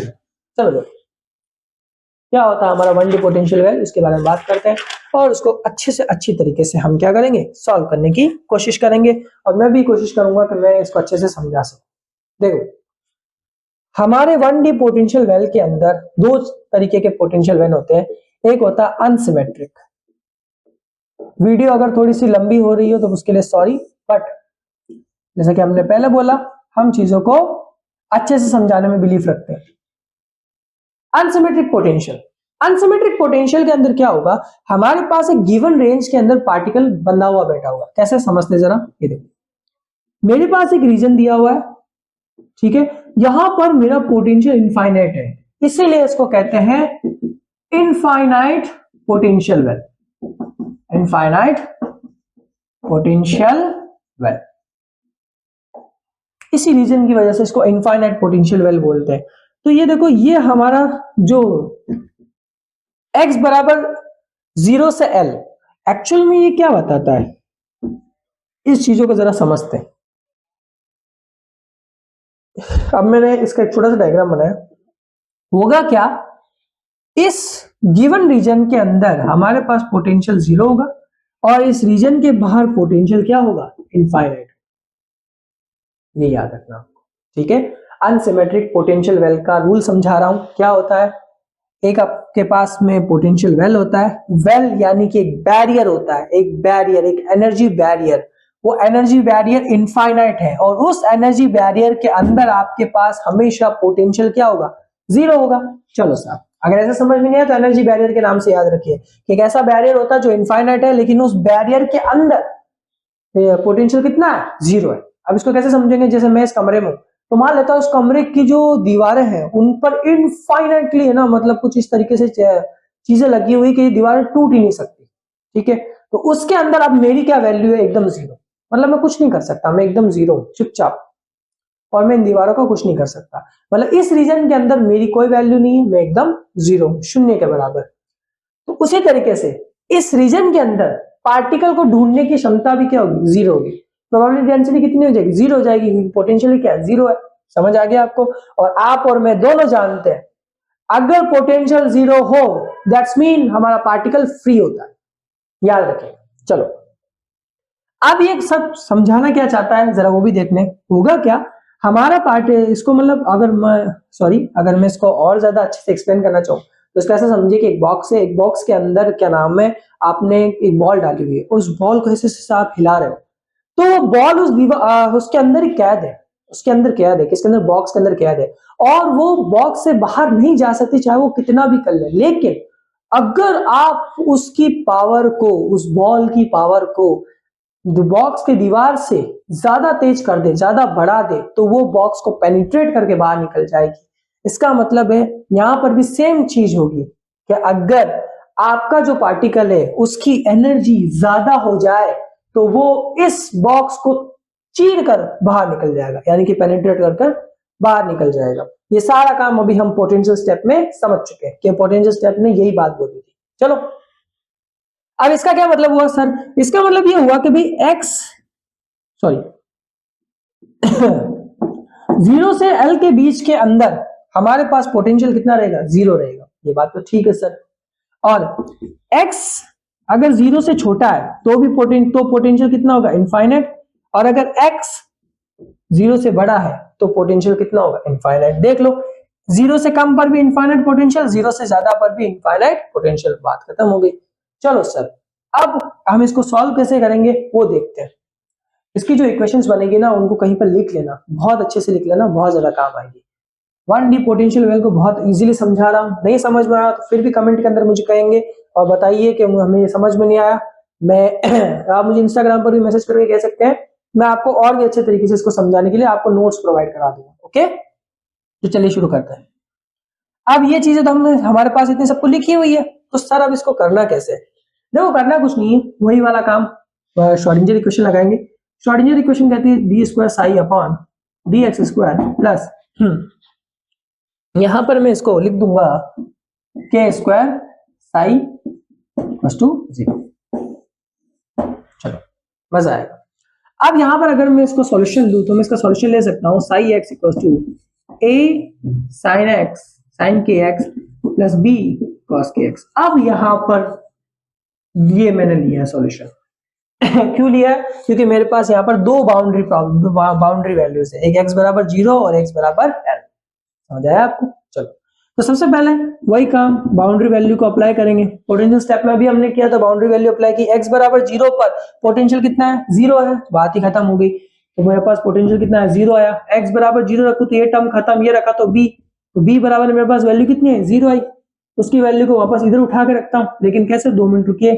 S1: चलो देखो क्या होता है हमारा 1D पोटेंशियल वेल, इसके बारे में बात करते हैं और उसको अच्छे से अच्छी तरीके से हम क्या करेंगे, सॉल्व करने की कोशिश करेंगे। और मैं भी कोशिश करूंगा कि मैं इसको अच्छे से समझा सकूं। देखो हमारे 1D पोटेंशियल वेल के अंदर दो तरीके के पोटेंशियल वेल होते हैं। एक होता है अनसिमेट्रिक। वीडियो अगर थोड़ी सी लंबी हो रही हो तो उसके लिए सॉरी, बट जैसे कि हमने पहले बोला, हम चीजों को अच्छे से समझाने में बिलीव रखते हैं। अनसिमेट्रिक पोटेंशियल, अनसिमेट्रिक पोटेंशियल के अंदर क्या होगा, हमारे पास एक गिवन रेंज के अंदर पार्टिकल बंधा हुआ बैठा होगा। कैसे समझते जरा, ये देखो मेरे पास एक रीजन दिया हुआ है, ठीक है, यहां पर मेरा पोटेंशियल इनफाइनाइट है, इसीलिए इसको कहते हैं infinite potential well, infinite potential well. इसी रीजन की वजह से इसको इनफाइनाइट पोटेंशियल वेल बोलते हैं। तो ये देखो, ये हमारा जो x बराबर 0 से l, एक्चुअल में ये क्या बताता है, इस चीजों को जरा समझते हैं। अब मैंने इसका एक छोटा सा डायग्राम बनाया, होगा क्या, इस गिवन रीजन के अंदर हमारे पास पोटेंशियल 0 होगा और इस रीजन के बाहर पोटेंशियल क्या होगा, इनफाइनाइट। ये याद रखना आपको, ठीक है। अनसिमेट्रिक पोटेंशियल वेल का रूल समझा रहा हूं। क्या होता है, एक आपके पास में पोटेंशियल वेल होता है, वेल यानी कि एक बैरियर होता है, एक बैरियर, एक एनर्जी बैरियर। वो एनर्जी बैरियर इनफाइनाइट है और उस एनर्जी बैरियर के अंदर आपके पास हमेशा पोटेंशियल क्या होगा, 0 होगा। चलो साहब, अगर ऐसा समझ में नहीं आया तो एनर्जी बैरियर के नाम से याद रखिए कि एक ऐसा बैरियर होता है जो इनफाइनाइट है, लेकिन उस बैरियर के अंदर पोटेंशियल कितना है, 0 है। अब इसको कैसे समझेंगे, जैसे मैं इस कमरे में हूं, तो मान लेता हूं उस कमरे की जो दीवारें हैं उन पर इनफाइनाइटली है ना, मतलब कुछ इस तरीके से चीजें लगी हुई कि दीवारें टूट ही नहीं सकती, ठीक है। तो उसके अंदर अब मेरी क्या वैल्यू है, एकदम 0, मतलब मैं कुछ नहीं कर सकता, मैं एकदम 0 चुपचाप, और मैं इन दीवारों का कुछ नहीं कर सकता, मतलब इस रीजन के अंदर मेरी कोई वैल्यू नहीं है, मैं एकदम 0, शून्य के बराबर। तो उसी तरीके से इस रीजन के अंदर पार्टिकल को ढूंढने की क्षमता भी क्या होगी, 0 होगी। प्रोबेबिलिटी डेंसिटी कितनी हो जाएगी, 0 हो जाएगी, क्योंकि पोटेंशियल क्या है, 0 है। समझ आ गया आपको। और आप और मैं दोनों जानते हैं अगर पोटेंशियल 0 हो दैट्स मीन हमारा पार्टिकल फ्री होता है, याद रखें। चलो अब ये सब समझाना क्या चाहता है जरा वो भी देखने, होगा क्या हमारा पार्ट इसको, मतलब अगर मैं इसको और ज्यादा अच्छे से एक्सप्लेन करना चाहूँ तो इसको ऐसा समझिए कि एक बॉक्स है, एक बॉक्स के अंदर क्या नाम है, आपने एक बॉल डाली हुई है, उस बॉल को ऐसे आप हिला रहे हो, तो वो बॉल उसके अंदर ही कैद है, उसके अंदर कैद है, किसके अंदर, बॉक्स के अंदर कैद है, और वो बॉक्स से बाहर नहीं जा सकती चाहे वो कितना भी कर ले। लेकिन अगर आप उसकी पावर को, उस बॉल की पावर को बॉक्स के दीवार से ज्यादा तेज कर दे, ज्यादा बढ़ा दे, तो वो बॉक्स को पेनिट्रेट करके बाहर निकल जाएगी। इसका मतलब है यहां पर भी सेम चीज होगी कि अगर आपका जो पार्टिकल है उसकी एनर्जी ज्यादा हो जाए तो वो इस बॉक्स को चीर कर बाहर निकल जाएगा, यानी कि पेनिट्रेट कर बाहर निकल जाएगा। ये सारा काम अभी हम पोटेंशियल स्टेप में समझ चुके हैं कि पोटेंशियल स्टेप में यही बात बोली थी। चलो अब इसका क्या मतलब हुआ सर, इसका मतलब ये हुआ कि भाई जीरो से एल के बीच के अंदर हमारे पास पोटेंशियल कितना रहेगा, 0 रहेगा। ये बात तो ठीक है सर। और x अगर 0 से छोटा है तो भी पोटेंशियल कितना होगा, इनफाइनाइट। और अगर x 0 से बड़ा है तो पोटेंशियल कितना होगा, इनफाइनाइट। देख लो, 0 से कम पर भी इनफाइनाइट पोटेंशियल, 0 से ज्यादा पर भी इनफाइनाइट पोटेंशियल। बात खत्म हो गई। चलो सर अब हम इसको सॉल्व कैसे करेंगे वो देखते हैं। इसकी जो इक्वेशंस बनेगी ना उनको कहीं पर लिख लेना, बहुत अच्छे से लिख लेना, बहुत ज्यादा काम आएगी। 1D पोटेंशियल वेल को बहुत इजीली समझा रहा हूं, नहीं समझ में आया तो फिर भी कमेंट के अंदर मुझे कहेंगे और बताइए कि हमें ये समझ में नहीं आया। मैं आप मुझे इंस्टाग्राम पर भी मैसेज करके कह सकते हैं, मैं आपको और भी अच्छे तरीके से इसको समझाने के लिए आपको नोट्स प्रोवाइड करा दूंगा। ओके, तो चलिए शुरू करते हैं। अब ये चीजें तो हमारे पास इतनी सबको लिखी हुई है, तो सर अब इसको करना कैसे है। देखो करना कुछ नहीं है, वही वाला काम, श्रोडिंगर इक्वेशन लगाएंगे। श्रोडिंगर इक्वेशन कहती है D square psi upon D x square plus, यहां पर मैं इसको लिख दूंगा के स्क्वायर साई प्लस टू 0। चलो मजा आएगा। अब यहां पर अगर मैं इसको सॉल्यूशन लूं तो मैं इसका सॉल्यूशन ले सकता हूं psi x equal to a sine x sine k x plus b cos k x. अब यहां पर ये मैंने लिया सॉल्यूशन क्यों लिया, क्योंकि मेरे पास यहाँ पर दो बाउंड्री वैल्यूज है, एक x बराबर 0 और x बराबर l। समझ आया आपको। चलो तो सबसे पहले वही काम, बाउंड्री वैल्यू को अप्लाई करेंगे। पोटेंशियल स्टेप में भी हमने किया था, बाउंड्री वैल्यू अप्लाई की, x बराबर 0 पर पोटेंशियल कितना है, 0 है, बात ही खत्म हो गई। तो मेरे पास पोटेंशियल कितना है, 0 आया। x बराबर 0 रखूं तो ये टर्म खत्म, ये रखा तो b, तो b बराबर मेरे पास वैल्यू कितनी है, 0 आई। उसकी वैल्यू को वापस इधर उठा के रखता हूं, लेकिन कैसे, 2 मिनट रुकिए,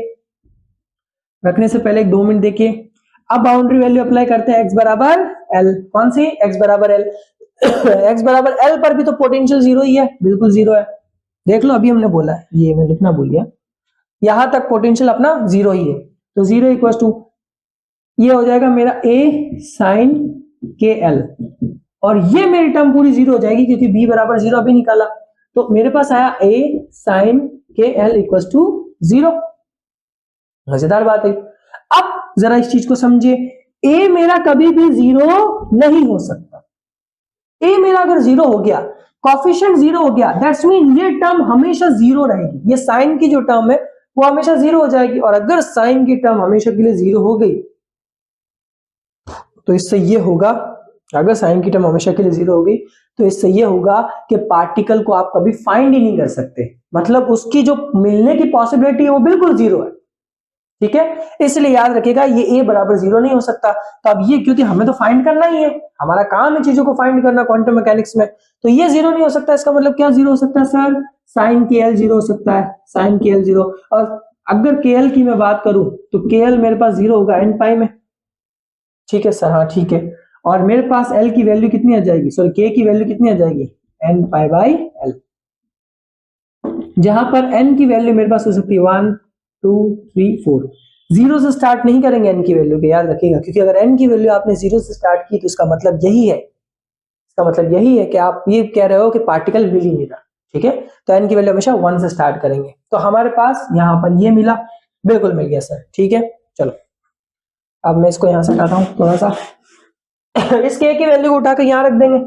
S1: रखने से पहले 2 मिनट देखिए। अब बाउंड्री वैल्यू अप्लाई करते हैं, x बराबर l, कौन सी, x बराबर l। x बराबर l पर भी तो पोटेंशियल 0 ही है, बिल्कुल 0 है। देख लो, अभी हमने बोला है, ये मैं लिखना भूल गया, यहां तक पोटेंशियल अपना 0 ही है, तो 0 इक्वल टू ये हो जाएगा मेरा a sin के l, और ये मेरी टर्म पूरी 0 हो जाएगी क्योंकि b बराबर 0 अभी निकाला, तो मेरे पास आया a sin के l इक्वल टू 0। मजेदार बात है। अब जरा इस चीज को समझिए, a मेरा कभी भी 0 नहीं हो सकता। a मेरा अगर 0 हो गया, कोफिशिएंट 0 हो गया, दैट्स मीन ये टर्म हमेशा 0 रहेगी, ये साइन की जो टर्म है वो हमेशा 0 हो जाएगी। और अगर साइन की टर्म हमेशा के लिए 0 हो गई तो इससे ये होगा, अगर साइन की टर्म हमेशा के लिए 0 हो गई तो इससे ये होगा कि पार्टिकल को आप कभी फाइंड ही नहीं कर सकते, मतलब उसकी जो मिलने की पॉसिबिलिटी है वो बिल्कुल 0 है। ठीक है, इसलिए याद रखिएगा ये a बराबर 0 नहीं हो सकता। तो अब ये, क्योंकि हमें तो फाइंड करना ही है, हमारा काम है चीजों को फाइंड करना क्वांटम मैकेनिक्स में, तो ये 0 नहीं हो सकता। इसका मतलब क्या 0 हो सकता है सर, साइन के एल 0 हो सकता है, साइन के एल 0। और अगर के एल की मैं बात करूं तो के एल मेरे पास 0 होगा n पाई में। ठीक है सर, हाँ ठीक है। और मेरे पास एल की वैल्यू कितनी आ जाएगी, सॉरी के की वैल्यू कितनी आ जाएगी, n पाई बाई एल, जहां पर n की वैल्यू मेरे पास हो सकती है 1 2 3 4। 0 से स्टार्ट नहीं करेंगे n की वैल्यू के, याद रखिएगा, क्योंकि अगर n की वैल्यू आपने 0 से स्टार्ट की तो इसका मतलब यही है, इसका मतलब यही है कि आप ये कह रहे हो कि पार्टिकल मिल ही नहीं रहा। ठीक है, तो n की वैल्यू हमेशा 1 से स्टार्ट करेंगे। तो हमारे पास यहां पर ये मिला, बिल्कुल मिल गया सर। ठीक है, चलो अब मैं इसको यहां से हटाता हूं थोड़ा सा। इस k की वैल्यू को उठा के यहां रख देंगे,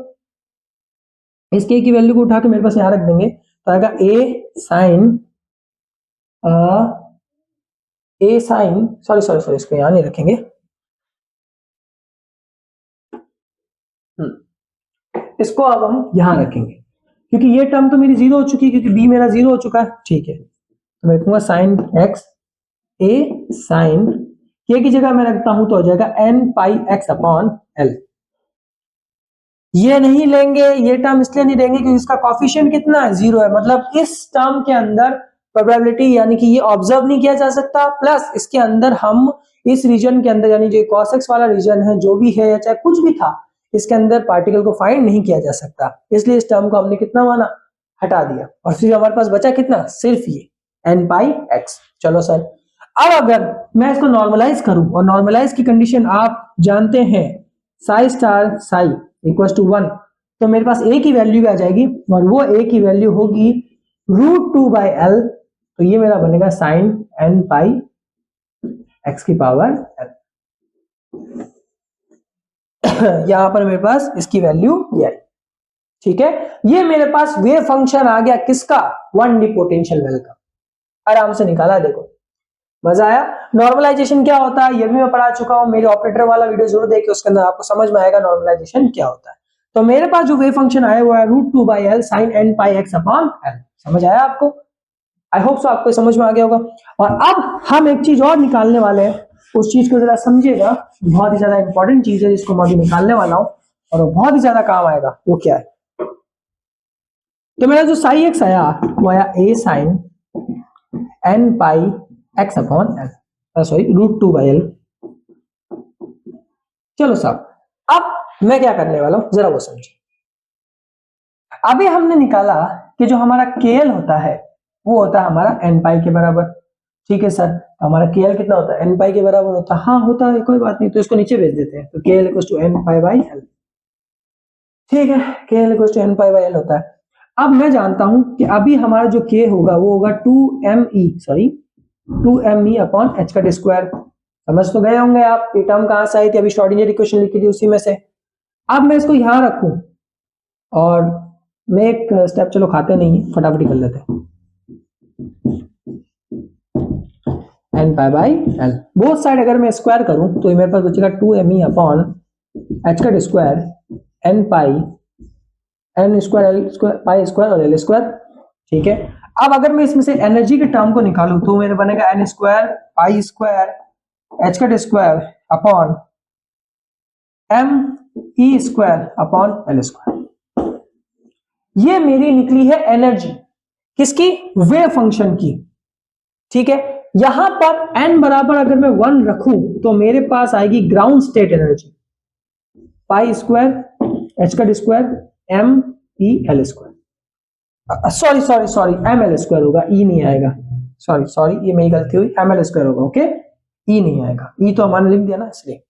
S1: इस k की वैल्यू को उठा के मेरे पास यहां रख देंगे, तो आएगा a साइन सॉरी इसको यहां नहीं रखेंगे, इसको अब हम यहां रखेंगे, क्योंकि ये टर्म तो मेरी 0 हो चुकी है, क्योंकि b मेरा 0 हो चुका है। ठीक है, तो मैं लिखूंगा sine x, a sine k की जगह मैं रखता हूं तो हो जाएगा n पाई x अपॉन l। ये नहीं लेंगे, ये टर्म इसलिए नहीं लेंगे क्योंकि इसका कोफिशिएंट कितना है, 0 है, मतलब इस टर्म के अंदर प्रोबेबिलिटी यानी कि ये ऑब्जर्व नहीं किया जा सकता, प्लस इसके अंदर हम इस रीजन के अंदर यानी जो cos x वाला रीजन है जो भी है या चाहे कुछ भी था, इसके अंदर पार्टिकल को फाइंड नहीं किया जा सकता, इसलिए इस टर्म को हमने कितना माना, हटा दिया, और फिर हमारे पास बचा कितना, सिर्फ ये n पाई x। चलो सर, अब अगर मैं इसको नॉर्मलाइज करूं, और नॉर्मलाइज की कंडीशन आप जानते हैं, psi star psi equal to 1, तो मेरे पास a की वैल्यू भी आ जाएगी, और वो a की वैल्यू होगी √2/l, तो ये मेरा बनेगा साइन n पाई x की पावर l। यहां पर मेरे पास इसकी वैल्यू ये आई। ठीक है, ये मेरे पास वेव फंक्शन आ गया किसका, 1D पोटेंशियल वेल का, आराम से निकाला। देखो मजा आया। नॉर्मलाइजेशन क्या होता है ये भी मैं पढ़ा चुका हूं, मेरे ऑपरेटर वाला वीडियो जरूर देखिए, उसके अंदर आपको समझ में आएगा नॉर्मलाइजेशन क्या होता है। तो मेरे पास जो वेव फंक्शन आया हुआ है √2/l sin n pi x upon l, समझ आया आपको, आई होप सो आपको समझ में आ गया होगा। और अब हम एक चीज और निकालने वाले हैं, उस चीज को जरा समझिएगा, बहुत ही ज्यादा इंपॉर्टेंट चीज है जिसको मैं अभी निकालने वाला हूं, और वो बहुत ही ज्यादा काम आएगा। वो क्या है, तो मेरा जो साई x आया वो आया a sin n pi x upon l, sorry √2/l। चलो साहब, अब मैं क्या करने वाला हूं जरा वो समझिए। अभी हमने निकाला कि जो हमारा KL होता है वो होता है हमारा n पाई के बराबर। ठीक है सर, हमारा KL कितना होता है, n पाई के बराबर होता है, हाँ होता है, कोई बात नहीं, तो इसको नीचे भेज देते हैं, तो KL equal to n pi by l। ठीक है, KL equal to n pi by l होता है। अब मैं जानता हूं कि अभी हमारा जो K होगा वो होगा 2me अपॉन h का स्क्वायर। समझ तो गए होंगे आप, ये टर्म कहां से आई थी, अभी श्रोडिंगर इक्वेशन लिखी थी उसी में से। अब मैं इसको यहां रखूं, और मैं एक स्टेप चलो खाते नहीं है, फटाफट कर लेते हैं, n pi by l, both side अगर मैं स्क्वायर करूं तो मेरे पास बचेगा 2me अपॉन h का स्क्वायर n पाई n square l square pi square और l स्क्वायर। ठीक है, अब अगर मैं इसमें से एनर्जी के टर्म को निकालूं तो मेरे बनेगा n square pi square h का square upon me² upon L²। ये मेरी निकली है एनर्जी किसकी, वेव फंक्शन की। ठीक है, यहां पर n बराबर अगर मैं 1 रखूं तो मेरे पास आएगी ground state energy π² h² MEL²। Sorry ML² होगा, ई नहीं आएगा। सॉरी ये मेरी गलती हुई, ML² होगा। ओके, ई नहीं आएगा, ई तो हमारे लिख दिया ना इसलिए।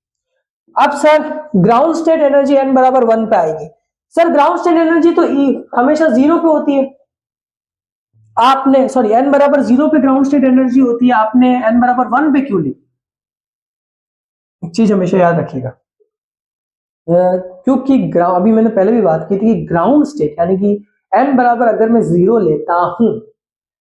S1: अब sir ground state energy n बराबर 1 पे आएगी। सर ग्राउंड स्टेट एनर्जी तो ई हमेशा 0 पे होती है। आपने n बराबर 0 पे ग्राउंड स्टेट एनर्जी होती है, आपने n बराबर 1 पे क्यों ली? एक चीज हमेशा याद रखिएगा, क्योंकि अभी मैंने पहले भी बात की थी कि ग्राउंड स्टेट यानी कि n बराबर अगर मैं 0 लेता हूं,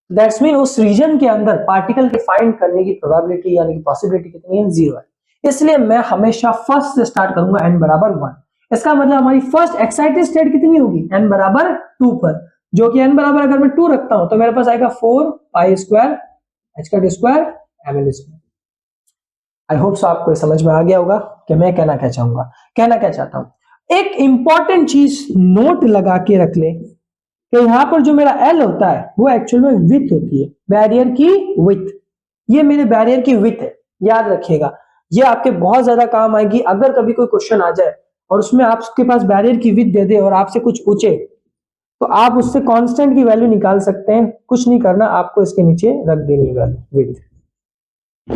S1: दैट्स मीन उस रीजन के अंदर पार्टिकल के फाइंड करने की प्रोबेबिलिटी यानी कि पॉसिबिलिटी कितनी है, 0 है। इसलिए मैं हमेशा फर्स्ट से स्टार्ट करूंगा n बराबर 1। इसका मतलब हमारी फर्स्ट एक्साइटेड स्टेट कितनी होगी, n बराबर 2 पर, जो कि n बराबर अगर मैं 2 रखता हूं तो मेरे पास आएगा 4 π² h² ml²। I hope so आपको समझ में आ गया होगा कि मैं कहना क्या चाहता हूं। एक इंपॉर्टेंट चीज नोट लगा के रख ले कि यहां पर जो मेरा L होता है वो एक्चुअल में विड्थ होती है, बैरियर की विड्थ। ये मेरे बैरियर की विड्थ है, याद रखिएगा। ये आपके बहुत ज्यादा काम आएगी अगर कभी कोई क्वेश्चन आ जाए और उसमें आपके पास बैरियर की विड्थ दे दे और आपसे कुछ पूछे तो आप उससे कांस्टेंट की वैल्यू निकाल सकते हैं। कुछ नहीं करना, आपको इसके नीचे रख देनी है वैल्यू विड्थ।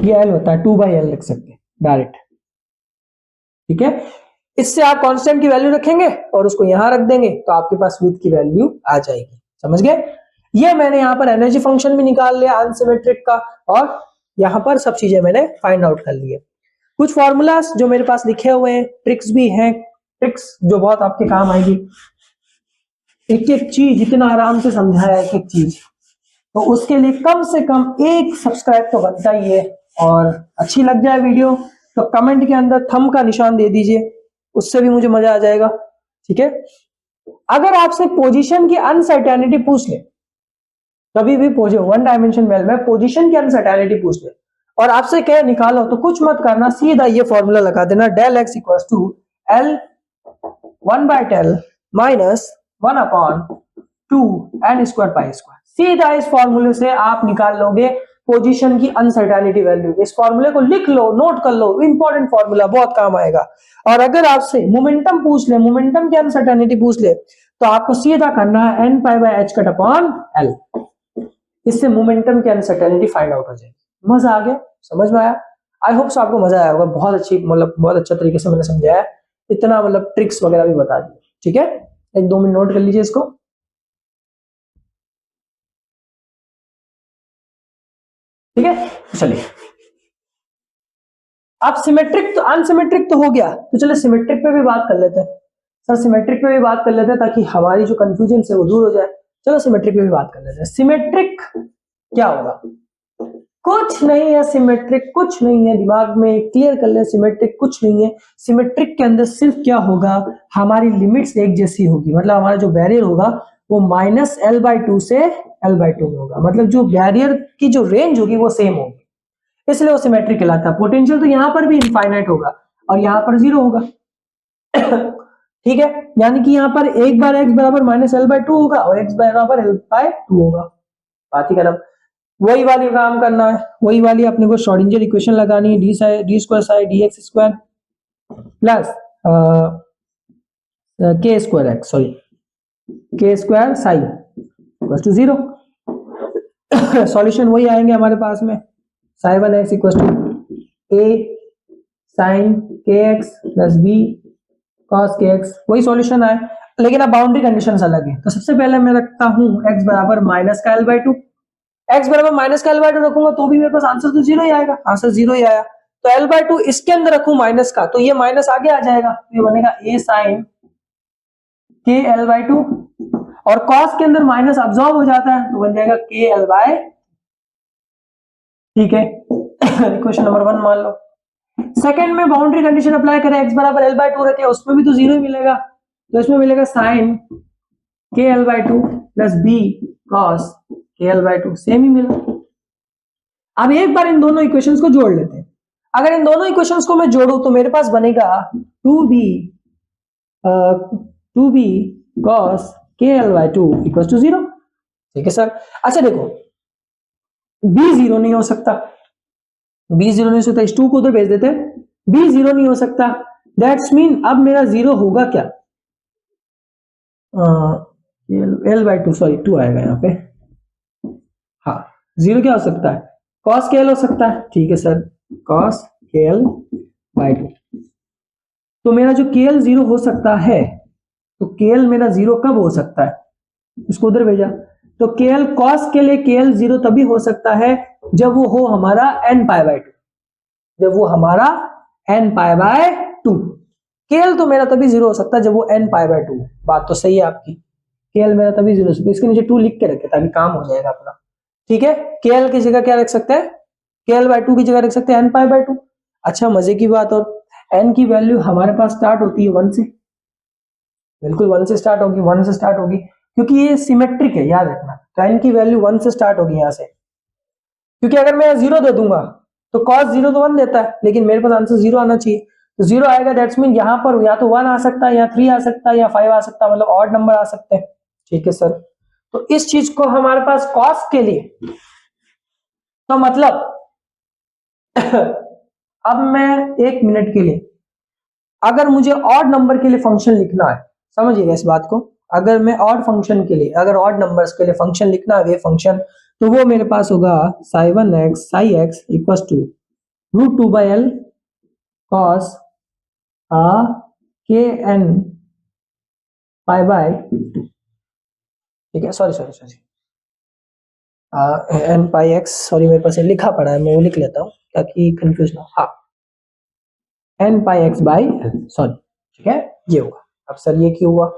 S1: ये L होता है, 2/L लिख सकते हैं डायरेक्ट। ठीक है, इससे आप कांस्टेंट की वैल्यू रखेंगे और उसको यहां रख देंगे तो आपके पास विड्थ की वैल्यू आ जाएगी। समझ गए? ये मैंने यहां पर एनर्जी फंक्शन भी निकाल लिया अनसिमेट्रिक का, और यहां पर सब चीजें मैंने फाइंड आउट कर ली है। कुछ फॉर्मूलाज जो मेरे पास लिखे हुए हैं, ट्रिक्स भी हैं, ट्रिक्स जो बहुत आपके काम आएगी। एक एक चीज इतना आराम से समझाया, एक एक चीज, तो उसके लिए कम से कम एक सब्सक्राइब तो बनता ही है। और अच्छी लग जाए वीडियो तो कमेंट के अंदर थंब का निशान दे दीजिए, उससे भी मुझे मजा आ जाएगा। ठीक है, अगर आपसे पोजीशन की अनसर्टेनिटी पूछ ले, कभी भी वन डायमेंशन वेल में पोजीशन की अनसर्टेनिटी पूछ ले और आपसे कहे निकालो, तो कुछ मत करना, सीधा ये फॉर्मूला लगा देना, del x equals to L 1/10 माइनस 1/2 n² π²। सीधा इस फॉर्मूले से आप निकाल लोगे पोजीशन की अनसर्टेनिटी वैल्यू। इस फॉर्मूले को लिख लो, नोट कर लो, इंपॉर्टेंट फॉर्मूला, बहुत काम आएगा। और अगर आपसे मोमेंटम पूछ ले, मोमेंटम की अनसर्टेनिटी पूछ ले, तो आपको सीधा करना है n π/h/L। इससे मोमेंटम की अनसर्टेनिटी फाइंड आउट हो जाएगी। मजा आ गया? समझ में आया? आई होप सो आपको मजा आया होगा। बहुत अच्छी, मतलब बहुत अच्छा तरीके से मैंने समझाया, इतना मतलब ट्रिक्स वगैरह भी बता दी। ठीक है, 1-2 मिनट नोट कर लीजिए इसको। ठीक है, चलिए अब सिमेट्रिक तो अनसिमेट्रिक तो हो गया, तो चलिए सिमेट्रिक पे भी बात कर लेते हैं। सर सिमेट्रिक पे भी बात कर लेते हैं ताकि हमारी जो कंफ्यूजन है वो दूर हो जाए। चलो सिमेट्रिक पे भी बात कर लेते हैं। सिमेट्रिक क्या होगा? कुछ नहीं है, सिमेट्रिक कुछ नहीं है, दिमाग में क्लियर कर ले, सिमेट्रिक कुछ नहीं है। सिमेट्रिक के अंदर सिर्फ क्या होगा, हमारी लिमिट्स एक जैसी होगी, मतलब हमारा जो बैरियर होगा वो -L/2 से L/2 में होगा, मतलब जो बैरियर की जो रेंज होगी वो सेम होगी, इसलिए वो सिमेट्रिक कहलाता है। पोटेंशियल तो यहां पर भी इनफाइनाइट होगा और यहां पर 0 होगा। ठीक है, यानी कि यहां पर एक बार x बराबर -L/2 होगा और x बराबर L/2 होगा। बात ही खत्म। वही वाली काम करना है, वही वाली अपने को श्रोडिंगर इक्वेशन लगानी है, d² psi dx² plus k² psi equal to 0। Solution वही आएंगे हमारे पास में, sin1x equal to a sin kx plus b cos kx, वही सॉल्यूशन आए, लेकिन अब बाउंड्री कंडीशंस अलग है। तो सबसे पहले मैं रखता हूं x बराबर -L/2। x बराबर -L/2 रखूंगा तो भी मेरे पास आंसर तो 0 ही आएगा, आंसर 0 ही आया। तो L/2 इसके अंदर रखूं माइनस का, तो ये माइनस आगे आ जाएगा, ये बनेगा a sin k L/2, और cos के अंदर माइनस अब्सॉर्ब हो जाता है तो बन जाएगा k L/, ठीक है। इक्वेशन नंबर 1 मान लो। सेकंड में बाउंड्री कंडीशन अप्लाई करें, x बराबर L/2 रखे, उसमें भी तो 0 ही मिलेगा, तो इसमें मिलेगा sin k L/2 plus b cos k L/2, same ही मिला। अब एक बार इन दोनों इक्वेशंस को जोड़ लेते हैं। अगर इन दोनों इक्वेशंस को मैं जोड़ूं तो मेरे पास बनेगा 2b cos KL/2 equal to 0। ठीक है सर। अच्छा देखो, b 0 नहीं हो सकता, b 0 नहीं हो सकता, इस 2 को उधर भेज देते हैं, b 0 नहीं हो सकता, दैट्स मीन अब मेरा 0 होगा क्या, L/2 सॉरी 2 आएगा यहाँ पे, हाँ 0 क्या हो सकता है, cos KL हो सकता है। ठीक है सर, cos KL/2, तो मेरा जो KL 0 हो सकता है, तो KL मेरा 0 कब हो सकता है, इसको उधर भेजा, तो KL cos के लिए KL 0 तभी हो सकता है जब वो हो हमारा n π/2, जब वो हमारा n π/2। KL तो मेरा तभी 0 हो सकता है जब वो n π/2। बात तो सही है आपकी, KL मेरा तभी 0 हो सकता है। इसके नीचे 2 लिख के रखे ताकि काम हो जाएगा अपना। ठीक है, KL की जगह क्या रख सकते हैं, KL/2 की जगह रख सकते हैं n π/2। अच्छा मजे की बात, और n की वैल्यू हमारे पास स्टार्ट होती है 1 से, बिल्कुल 1 से स्टार्ट होगी, 1 से स्टार्ट होगी, क्योंकि ये सिमेट्रिक है, याद रखना। तो n की वैल्यू 1 से स्टार्ट होगी यहां से, क्योंकि अगर मैं 0 दे दूंगा तो cos 0 तो 1 देता है, लेकिन मेरे पास आंसर 0 आना चाहिए, तो 0 आएगा, दैट्स मीन यहां पर या तो 1 आ सकता है, या 3 आ सकता है, या 5 आ सकता है, मतलब ऑड नंबर आ सकते हैं। ठीक है सर, तो इस चीज को हमारे पास cos के लिए, तो मतलब अब मैं 1 मिनट के लिए, अगर मुझे ऑड नंबर के लिए फंक्शन लिखना है, समझिएगा इस बात को, अगर मैं ऑड फंक्शन के लिए, अगर ऑड नंबर्स के लिए फंक्शन लिखना है, वे फंक्शन, तो वो मेरे पास होगा psi1x psi x equal to √2/L cos kn π/2। ठीक है, सॉरी n πx, सॉरी मेरे पास लिखा पड़ा है, मैं वो लिख लेता हूँ ताकि कंफ्यूज ना हो। हाँ n πx/L, सॉरी। ठीक है, ये होगा। अब सर ये क्यों हुआ,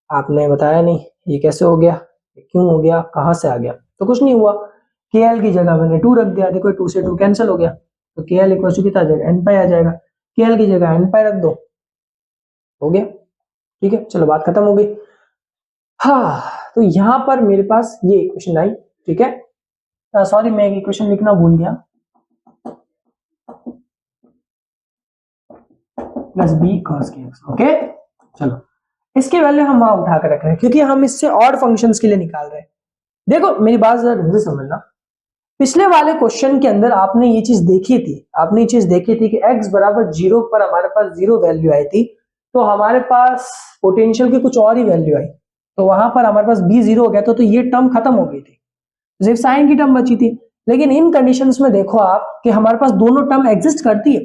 S1: आपने बताया नहीं, ये कैसे हो गया, क्यों हो गया, कहां से आ गया, तो कुछ नहीं हुआ, KL की जगह मैंने 2 रख दिया, देखो 2 से 2 कैंसिल हो गया, तो KL इक्वल टू कितना आ जाएगा, n π आ जाएगा, KL की जगह n π रख दो, हो गया। ठीक है, चलो बात खत्म हो गई। हाँ, तो यहां पर मेरे पास ये इक्वेशन आई। ठीक है, सॉरी मैं एक इक्वेशन लिखना भूल गया, plus b cos kx। Okay, चलो इसकी वैल्यू हम वहां उठा कर रख रहे हैं, क्योंकि हम इससे ऑड फंक्शंस के लिए निकाल रहे हैं। देखो मेरी बात जरा ढंग से समझना, पिछले वाले क्वेश्चन के अंदर आपने ये चीज देखी थी, आपने ये चीज देखी थी कि x बराबर 0 पर हमारे पास 0 वैल्यू आई थी, तो हमारे पास पोटेंशियल की कुछ और ही वैल्यू आई, तो वहां पर हमारे पास b 0 हो गया, तो ये टर्म खत्म हो गई थी, सिर्फ साइन की टर्म बची थी। लेकिन इन कंडीशंस में देखो आप कि हमारे पास दोनों टर्म एग्जिस्ट करती है,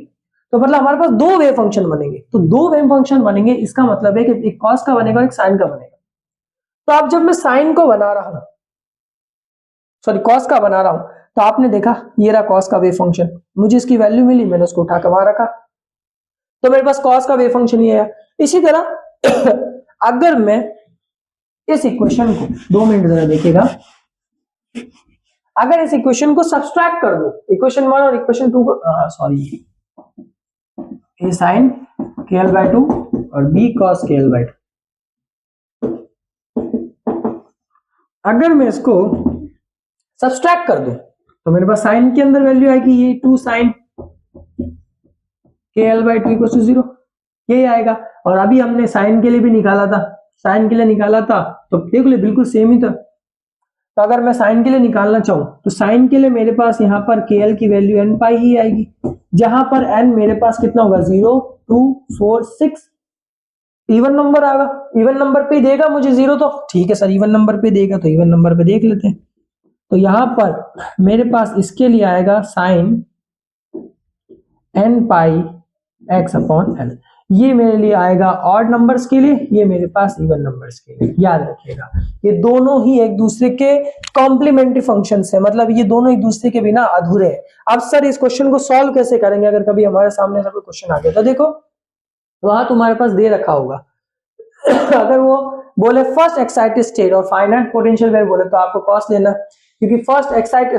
S1: तो मतलब हमारे पास 2 वेव फंक्शन बनेंगे, तो 2 वेव फंक्शन बनेंगे, इसका मतलब है कि एक कॉस का बनेगा और एक साइन का बनेगा। तो अब जब मैं साइन को बना रहा हूं, सॉरी कॉस का बना रहा हूं, तो आपने देखा ये रहा कॉस का वेव फंक्शन, मुझे इसकी वैल्यू मिली, मैंने उसको उठा कर वहां रखा, तो मेरे पास कॉस का वेव फंक्शन ये है। इसी तरह अगर मैं इस इक्वेशन को 2 मिनट जरा देखिएगा, अगर इस इक्वेशन को सब्सट्रैक्ट कर दो, इक्वेशन 1 और इक्वेशन 2 को, सॉरी a sin KL/2 और b cos KL/2, अगर मैं इसको सब्सट्रैक्ट कर दूं तो मेरे पास साइन के अंदर वैल्यू आएगी ये 2 sin KL/2 इक्वल टू 0, यही आएगा। और अभी हमने साइन के लिए भी निकाला था, साइन के लिए निकाला था तो देख लो बिल्कुल सेम ही था। तो अगर मैं साइन के लिए निकालना चाहूं तो साइन के लिए मेरे पास यहाँ पर KL की वैल्यू n पाई ही आएगी, जहां पर n मेरे पास कितना होगा 0 2 4 6, इवन नंबर आएगा, इवन नंबर पे देगा मुझे 0, तो ठीक है सर इवन नंबर पे देगा तो इवन नंबर पे देख लेते हैं। तो यहां पर मेरे पास इसके लिए आएगा साइन n πx/L, ये मेरे लिए आएगा ऑड नंबर्स के लिए, ये मेरे पास इवन नंबर्स के लिए। याद रखिएगा ये दोनों ही एक दूसरे के कॉम्प्लीमेंट्री फंक्शंस है, मतलब ये दोनों एक दूसरे के बिना अधूरे हैं। अब सर इस क्वेश्चन को सॉल्व कैसे करेंगे, अगर कभी हमारे सामने कोई क्वेश्चन आ गया तो देखो वहां तुम्हारे पास दे रखा होगा अगर वो बोले फर्स्ट एक्साइटेड स्टेट और फाइनाइट पोटेंशियल वेव बोले तो आपको कॉस लेना, क्योंकि फर्स्ट एक्साइटेड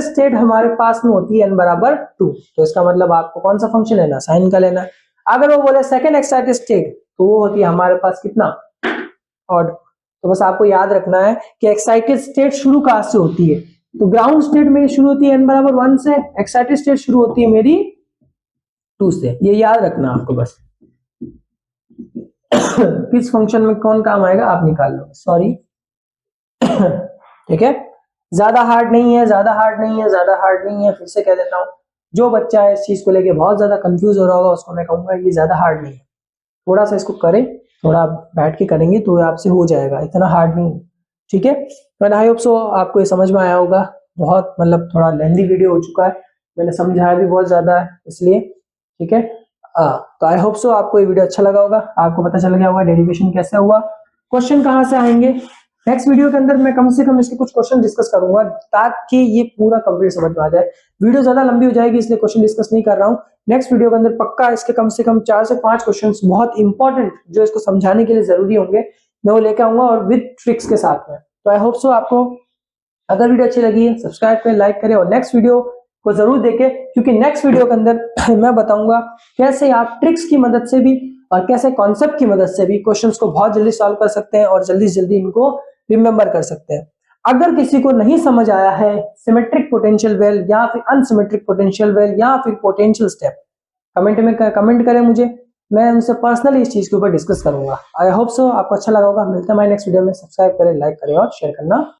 S1: स्टेट हमारे पास में होती है n बराबर 2, तो इसका मतलब आपको कौन सा फंक्शन लेना, साइन का लेना। अगर वो बोले सेकंड एक्साइटेड स्टेट तो वो होती है हमारे पास कितना, ऑड। तो बस आपको याद रखना है कि एक्साइटेड स्टेट शुरू कहां से होती है, तो ग्राउंड स्टेट मेरी शुरू होती है n बराबर 1 से, एक्साइटेड स्टेट शुरू होती है मेरी 2 से। ये याद रखना आपको बस। किस फंक्शन में कौन काम आएगा आप निकाल लो, सॉरी। ठीक है, ज्यादा हार्ड नहीं है, ज्यादा हार्ड नहीं है, ज्यादा हार्ड नहीं है। फिर से कह देता हूँ, जो बच्चा इस चीज को लेके बहुत ज्यादा कंफ्यूज हो रहा होगा उसको मैं कहूंगा ये ज्यादा हार्ड नहीं है, थोड़ा सा इसको करें, थोड़ा बैठ के करेंगे तो आपसे हो जाएगा, इतना हार्ड नहीं है। ठीक है, तो आई होप सो आपको ये समझ में आया होगा। बहुत मतलब थोड़ा लेंथी वीडियो हो चुका है, मैंने समझाया भी बहुत ज्यादा है इसलिए। ठीक है, तो आई होप सो आपको ये वीडियो अच्छा लगा होगा, आपको पता चल गया होगा डेरिवेशन कैसे हुआ, क्वेश्चन कहाँ से आएंगे। नेक्स्ट वीडियो के अंदर मैं कम से कम इसके कुछ क्वेश्चन डिस्कस करूंगा ताकि ये पूरा कंप्लीट समझ में आ जाए। वीडियो ज्यादा लंबी हो जाएगी इसलिए क्वेश्चन डिस्कस नहीं कर रहा हूँ। नेक्स्ट वीडियो के अंदर पक्का इसके कम से कम 4 से 5 क्वेश्चन बहुत इंपॉर्टेंट जो इसको समझाने के लिए जरूरी होंगे मैं वो लेकर आऊंगा और विद ट्रिक्स के साथ में। तो आई होप सो आपको अगर वीडियो अच्छी लगी है सब्सक्राइब करें, लाइक करें और नेक्स्ट वीडियो को जरूर देखें, क्योंकि नेक्स्ट वीडियो के अंदर मैं बताऊंगा कैसे आप ट्रिक्स की मदद से भी और कैसे कॉन्सेप्ट की मदद से भी क्वेश्चंस को बहुत जल्दी सॉल्व कर सकते हैं और जल्दी से जल्दी इनको रिमेंबर कर सकते हैं। अगर किसी को नहीं समझ आया है सिमेट्रिक पोटेंशियल वेल या फिर अनसिमेट्रिक पोटेंशियल वेल या फिर पोटेंशियल स्टेप, कमेंट में कमेंट करें मुझे, मैं उनसे पर्सनली इस चीज के ऊपर डिस्कस करूंगा। आई होप सो आपको अच्छा लगा होगा। मिलते हैं हमारे नेक्स्ट वीडियो में। सब्सक्राइब करें, लाइक करें और शेयर करना